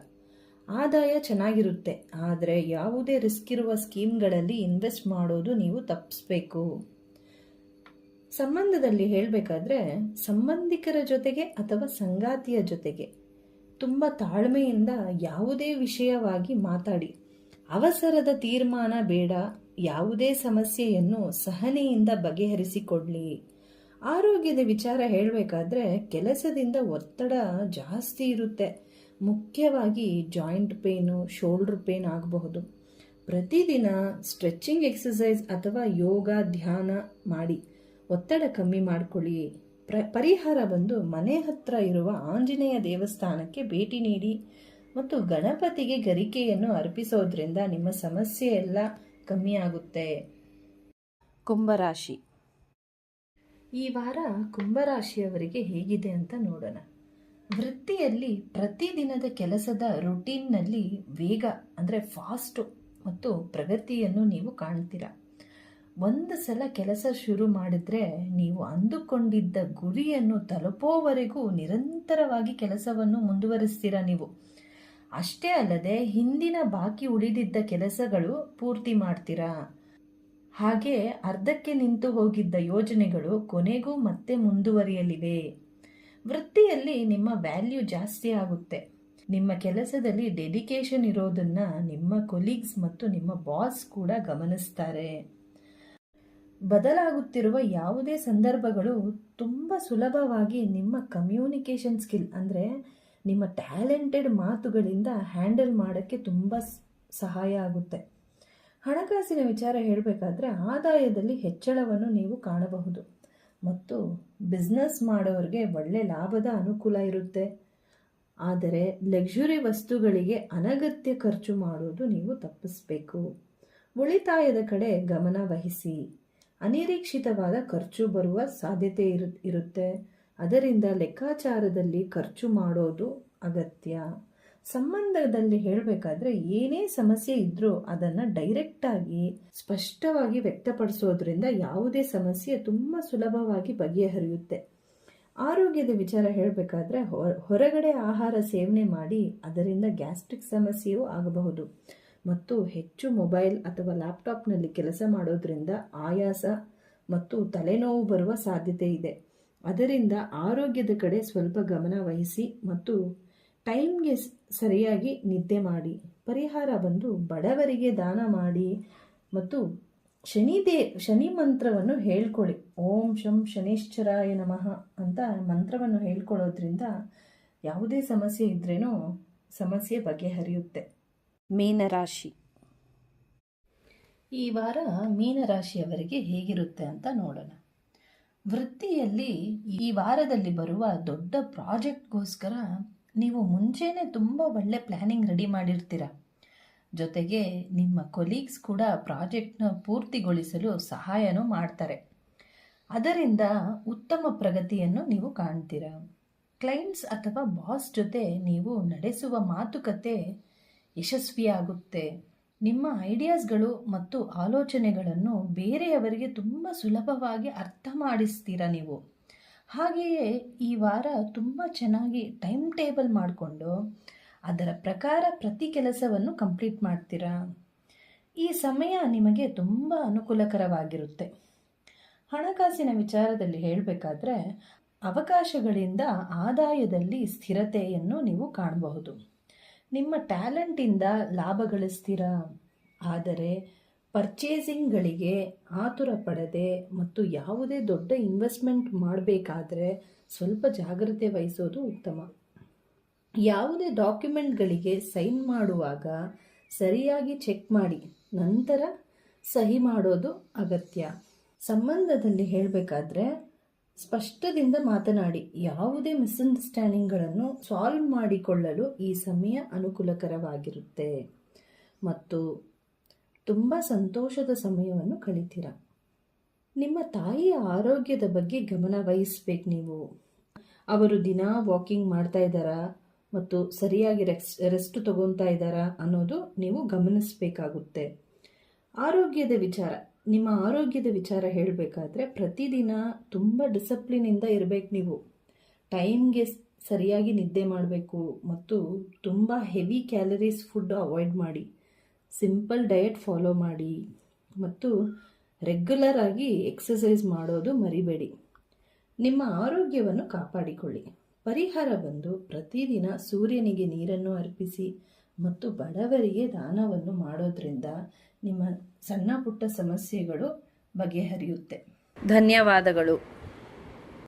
ಆದಾಯ ಚೆನ್ನಾಗಿರುತ್ತೆ, ಆದರೆ ಯಾವುದೇ ರಿಸ್ಕ್ ಇರುವ ಸ್ಕೀಮ್ಗಳಲ್ಲಿ ಇನ್ವೆಸ್ಟ್ ಮಾಡೋದು ನೀವು ತಪ್ಪಿಸ್ಬೇಕು. ಸಂಬಂಧದಲ್ಲಿ ಹೇಳಬೇಕಾದ್ರೆ ಸಂಬಂಧಿಕರ ಜೊತೆಗೆ ಅಥವಾ ಸಂಗಾತಿಯ ಜೊತೆಗೆ ತುಂಬ ತಾಳ್ಮೆಯಿಂದ ಯಾವುದೇ ವಿಷಯವಾಗಿ ಮಾತಾಡಿ. ಅವಸರದ ತೀರ್ಮಾನ ಬೇಡ. ಯಾವುದೇ ಸಮಸ್ಯೆಯನ್ನು ಸಹನೆಯಿಂದ ಬಗೆಹರಿಸಿಕೊಳ್ಳಿ. ಆರೋಗ್ಯದ ವಿಚಾರ ಹೇಳಬೇಕಾದ್ರೆ ಕೆಲಸದಿಂದ ಒತ್ತಡ ಜಾಸ್ತಿ ಇರುತ್ತೆ. ಮುಖ್ಯವಾಗಿ ಜಾಯಿಂಟ್ ಪೇನು, ಶೋಲ್ಡರ್ ಪೇನ್ ಆಗಬಹುದು. ಪ್ರತಿದಿನ ಸ್ಟ್ರೆಚಿಂಗ್ ಎಕ್ಸಸೈಸ್ ಅಥವಾ ಯೋಗ, ಧ್ಯಾನ ಮಾಡಿ ಒತ್ತಡ ಕಮ್ಮಿ ಮಾಡ್ಕೊಳ್ಳಿ. ಪರಿಹಾರ ಬಂದು ಮನೆ ಹತ್ರ ಇರುವ ಆಂಜನೇಯ ದೇವಸ್ಥಾನಕ್ಕೆ ಭೇಟಿ ನೀಡಿ ಮತ್ತು ಗಣಪತಿಗೆ ಗರಿಕೆಯನ್ನು ಅರ್ಪಿಸೋದ್ರಿಂದ ನಿಮ್ಮ ಸಮಸ್ಯೆ ಎಲ್ಲ ಕಮ್ಮಿ ಆಗುತ್ತೆ. ಕುಂಭರಾಶಿ. ಈ ವಾರ ಕುಂಭರಾಶಿಯವರಿಗೆ ಹೇಗಿದೆ ಅಂತ ನೋಡೋಣ. ವೃತ್ತಿಯಲ್ಲಿ ಪ್ರತಿದಿನದ ಕೆಲಸದ ರುಟೀನ್ನಲ್ಲಿ ವೇಗ ಅಂದರೆ ಫಾಸ್ಟು ಮತ್ತು ಪ್ರಗತಿಯನ್ನು ನೀವು ಕಾಣ್ತೀರ. ಒಂದು ಸಲ ಕೆಲಸ ಶುರು ಮಾಡಿದ್ರೆ ನೀವು ಅಂದುಕೊಂಡಿದ್ದ ಗುರಿಯನ್ನು ತಲುಪೋವರೆಗೂ ನಿರಂತರವಾಗಿ ಕೆಲಸವನ್ನು ಮುಂದುವರಿಸ್ತೀರ ನೀವು. ಅಷ್ಟೇ ಅಲ್ಲದೆ ಹಿಂದಿನ ಬಾಕಿ ಉಳಿದಿದ್ದ ಕೆಲಸಗಳು ಪೂರ್ತಿ ಮಾಡ್ತೀರಾ. ಹಾಗೆ ಅರ್ಧಕ್ಕೆ ನಿಂತು ಹೋಗಿದ್ದ ಯೋಜನೆಗಳು ಕೊನೆಗೂ ಮತ್ತೆ ಮುಂದುವರಿಯಲಿವೆ. ವೃತ್ತಿಯಲ್ಲಿ ನಿಮ್ಮ ವ್ಯಾಲ್ಯೂ ಜಾಸ್ತಿ ಆಗುತ್ತೆ. ನಿಮ್ಮ ಕೆಲಸದಲ್ಲಿ ಡೆಡಿಕೇಶನ್ ಇರೋದನ್ನ ನಿಮ್ಮ ಕೊಲೀಗ್ಸ್ ಮತ್ತು ನಿಮ್ಮ ಬಾಸ್ ಕೂಡ ಗಮನಿಸ್ತಾರೆ. ಬದಲಾಗುತ್ತಿರುವ ಯಾವುದೇ ಸಂದರ್ಭಗಳು ತುಂಬ ಸುಲಭವಾಗಿ ನಿಮ್ಮ ಕಮ್ಯುನಿಕೇಷನ್ ಸ್ಕಿಲ್ ಅಂದರೆ ನಿಮ್ಮ ಟ್ಯಾಲೆಂಟೆಡ್ ಮಾತುಗಳಿಂದ ಹ್ಯಾಂಡಲ್ ಮಾಡೋಕ್ಕೆ ತುಂಬ ಸಹಾಯ ಆಗುತ್ತೆ. ಹಣಕಾಸಿನ ವಿಚಾರ ಹೇಳಬೇಕಾದ್ರೆ ಆದಾಯದಲ್ಲಿ ಹೆಚ್ಚಳವನ್ನು ನೀವು ಕಾಣಬಹುದು ಮತ್ತು ಬಿಸ್ನೆಸ್ ಮಾಡೋರಿಗೆ ಒಳ್ಳೆ ಲಾಭದ ಅನುಕೂಲ ಇರುತ್ತೆ. ಆದರೆ ಲಕ್ಸುರಿ ವಸ್ತುಗಳಿಗೆ ಅನಗತ್ಯ ಖರ್ಚು ಮಾಡೋದು ನೀವು ತಪ್ಪಿಸಬೇಕು. ಉಳಿತಾಯದ ಕಡೆ ಗಮನ ವಹಿಸಿ. ಅನಿರೀಕ್ಷಿತವಾದ ಖರ್ಚು ಬರುವ ಸಾಧ್ಯತೆ ಇರುತ್ತೆ. ಅದರಿಂದ ಲೆಕ್ಕಾಚಾರದಲ್ಲಿ ಖರ್ಚು ಮಾಡೋದು ಅಗತ್ಯ. ಸಂಬಂಧದಲ್ಲಿ ಹೇಳಬೇಕಾದ್ರೆ ಏನೇ ಸಮಸ್ಯೆ ಇದ್ರೂ ಅದನ್ನು ಡೈರೆಕ್ಟಾಗಿ ಸ್ಪಷ್ಟವಾಗಿ ವ್ಯಕ್ತಪಡಿಸೋದ್ರಿಂದ ಯಾವುದೇ ಸಮಸ್ಯೆ ತುಂಬ ಸುಲಭವಾಗಿ ಬಗೆಹರಿಯುತ್ತೆ. ಆರೋಗ್ಯದ ವಿಚಾರ ಹೇಳಬೇಕಾದ್ರೆ ಹೊರಗಡೆ ಆಹಾರ ಸೇವನೆ ಮಾಡಿ ಅದರಿಂದ ಗ್ಯಾಸ್ಟ್ರಿಕ್ ಸಮಸ್ಯೆಯೂ ಆಗಬಹುದು ಮತ್ತು ಹೆಚ್ಚು ಮೊಬೈಲ್ ಅಥವಾ ಲ್ಯಾಪ್ಟಾಪ್ನಲ್ಲಿ ಕೆಲಸ ಮಾಡೋದ್ರಿಂದ ಆಯಾಸ ಮತ್ತು ತಲೆನೋವು ಬರುವ ಸಾಧ್ಯತೆ ಇದೆ. ಅದರಿಂದ ಆರೋಗ್ಯದ ಕಡೆ ಸ್ವಲ್ಪ ಗಮನ ವಹಿಸಿ ಮತ್ತು ಟೈಮ್ಗೆ ಸರಿಯಾಗಿ ನಿದ್ದೆ ಮಾಡಿ. ಪರಿಹಾರ ಬಂದು ಬಡವರಿಗೆ ದಾನ ಮಾಡಿ ಮತ್ತು ಶನಿ ಮಂತ್ರವನ್ನು ಹೇಳ್ಕೊಳ್ಳಿ. ಓಂ ಶಂ ಶನೇಶ್ಚರಾಯ ನಮಃ ಅಂತ ಮಂತ್ರವನ್ನು ಹೇಳ್ಕೊಳ್ಳೋದ್ರಿಂದ ಯಾವುದೇ ಸಮಸ್ಯೆ ಇದ್ರೇನೂ ಸಮಸ್ಯೆ ಬಗೆಹರಿಯುತ್ತೆ. ಮೀನರಾಶಿ. ಈ ವಾರ ಮೀನರಾಶಿಯವರಿಗೆ ಹೇಗಿರುತ್ತೆ ಅಂತ ನೋಡೋಣ. ವೃತ್ತಿಯಲ್ಲಿ ಈ ವಾರದಲ್ಲಿ ಬರುವ ದೊಡ್ಡ ಪ್ರಾಜೆಕ್ಟ್ಗೋಸ್ಕರ ನೀವು ಮುಂಚೆನೇ ತುಂಬ ಒಳ್ಳೆ ಪ್ಲ್ಯಾನಿಂಗ್ ರೆಡಿ ಮಾಡಿರ್ತೀರ. ಜೊತೆಗೆ ನಿಮ್ಮ ಕೊಲೀಗ್ಸ್ ಕೂಡ ಪ್ರಾಜೆಕ್ಟ್ನ ಪೂರ್ತಿಗೊಳಿಸಲು ಸಹಾಯನೂ ಮಾಡ್ತಾರೆ. ಅದರಿಂದ ಉತ್ತಮ ಪ್ರಗತಿಯನ್ನು ನೀವು ಕಾಣ್ತೀರ. ಕ್ಲೈಂಟ್ಸ್ ಅಥವಾ ಬಾಸ್ ಜೊತೆ ನೀವು ನಡೆಸುವ ಮಾತುಕತೆ ಯಶಸ್ವಿಯಾಗುತ್ತೆ. ನಿಮ್ಮ ಐಡಿಯಾಸ್ಗಳು ಮತ್ತು ಆಲೋಚನೆಗಳನ್ನು ಬೇರೆಯವರಿಗೆ ತುಂಬ ಸುಲಭವಾಗಿ ಅರ್ಥ ಮಾಡಿಸ್ತೀರ ನೀವು. ಹಾಗೆಯೇ ಈ ವಾರ ತುಂಬ ಚೆನ್ನಾಗಿ ಟೈಮ್ ಟೇಬಲ್ ಮಾಡಿಕೊಂಡು ಅದರ ಪ್ರಕಾರ ಪ್ರತಿ ಕೆಲಸವನ್ನು ಕಂಪ್ಲೀಟ್ ಮಾಡ್ತೀರಾ. ಈ ಸಮಯ ನಿಮಗೆ ತುಂಬ ಅನುಕೂಲಕರವಾಗಿರುತ್ತೆ. ಹಣಕಾಸಿನ ವಿಚಾರದಲ್ಲಿ ಹೇಳಬೇಕಾದ್ರೆ ಅವಕಾಶಗಳಿಂದ ಆದಾಯದಲ್ಲಿ ಸ್ಥಿರತೆಯನ್ನು ನೀವು ಕಾಣಬಹುದು. ನಿಮ್ಮ ಟ್ಯಾಲೆಂಟಿಂದ ಲಾಭ ಗಳಿಸ್ತೀರಾ. ಆದರೆ ಪರ್ಚೇಸಿಂಗ್ಗಳಿಗೆ ಆತುರ ಪಡದೆ ಮತ್ತು ಯಾವುದೇ ದೊಡ್ಡ ಇನ್ವೆಸ್ಟ್ಮೆಂಟ್ ಮಾಡಬೇಕಾದ್ರೆ ಸ್ವಲ್ಪ ಜಾಗ್ರತೆ ವಹಿಸೋದು ಉತ್ತಮ. ಯಾವುದೇ ಡಾಕ್ಯುಮೆಂಟ್ಗಳಿಗೆ ಸೈನ್ ಮಾಡುವಾಗ ಸರಿಯಾಗಿ ಚೆಕ್ ಮಾಡಿ ನಂತರ ಸಹಿ ಮಾಡೋದು ಅಗತ್ಯ. ಸಂಬಂಧದಲ್ಲಿ ಹೇಳಬೇಕಾದ್ರೆ ಸ್ಪಷ್ಟದಿಂದ ಮಾತನಾಡಿ. ಯಾವುದೇ ಮಿಸ್ಅಂಡರ್ಸ್ಟ್ಯಾಂಡಿಂಗ್ಗಳನ್ನು ಸಾಲ್ವ್ ಮಾಡಿಕೊಳ್ಳಲು ಈ ಸಮಯ ಅನುಕೂಲಕರವಾಗಿರುತ್ತೆ ಮತ್ತು ತುಂಬ ಸಂತೋಷದ ಸಮಯವನ್ನು ಕಳಿತೀರ. ನಿಮ್ಮ ತಾಯಿಯ ಆರೋಗ್ಯದ ಬಗ್ಗೆ ಗಮನ ವಹಿಸ್ಬೇಕು ನೀವು. ಅವರು ದಿನ ವಾಕಿಂಗ್ ಮಾಡ್ತಾ ಇದ್ದಾರಾ ಮತ್ತು ಸರಿಯಾಗಿ ರೆಸ್ಟ್ ತಗೊತಾ ಇದ್ದಾರಾ ಅನ್ನೋದು ನೀವು ಗಮನಿಸಬೇಕಾಗುತ್ತೆ. ನಿಮ್ಮ ಆರೋಗ್ಯದ ವಿಚಾರ ಹೇಳಬೇಕಾದ್ರೆ ಪ್ರತಿದಿನ ತುಂಬ ಡಿಸಿಪ್ಲಿನಿಂದ ಇರಬೇಕು ನೀವು. ಟೈಮ್ಗೆ ಸರಿಯಾಗಿ ನಿದ್ದೆ ಮಾಡಬೇಕು ಮತ್ತು ತುಂಬ ಹೆವಿ ಕ್ಯಾಲರೀಸ್ ಫುಡ್ ಅವಾಯ್ಡ್ ಮಾಡಿ. ಸಿಂಪಲ್ ಡಯಟ್ ಫಾಲೋ ಮಾಡಿ ಮತ್ತು ರೆಗ್ಯುಲರ್ ಆಗಿ ಎಕ್ಸಸೈಸ್ ಮಾಡೋದು ಮರಿಬೇಡಿ. ನಿಮ್ಮ ಆರೋಗ್ಯವನ್ನು ಕಾಪಾಡಿಕೊಳ್ಳಿ. ಪರಿಹಾರ ಬಂದು ಪ್ರತಿದಿನ ಸೂರ್ಯನಿಗೆ ನೀರನ್ನು ಅರ್ಪಿಸಿ ಮತ್ತು ಬಡವರಿಗೆ ದಾನವನ್ನು ಮಾಡೋದ್ರಿಂದ ನಿಮ್ಮ ಸಣ್ಣ ಪುಟ್ಟ ಸಮಸ್ಯೆಗಳು ಬಗೆಹರಿಯುತ್ತೆ. ಧನ್ಯವಾದಗಳು.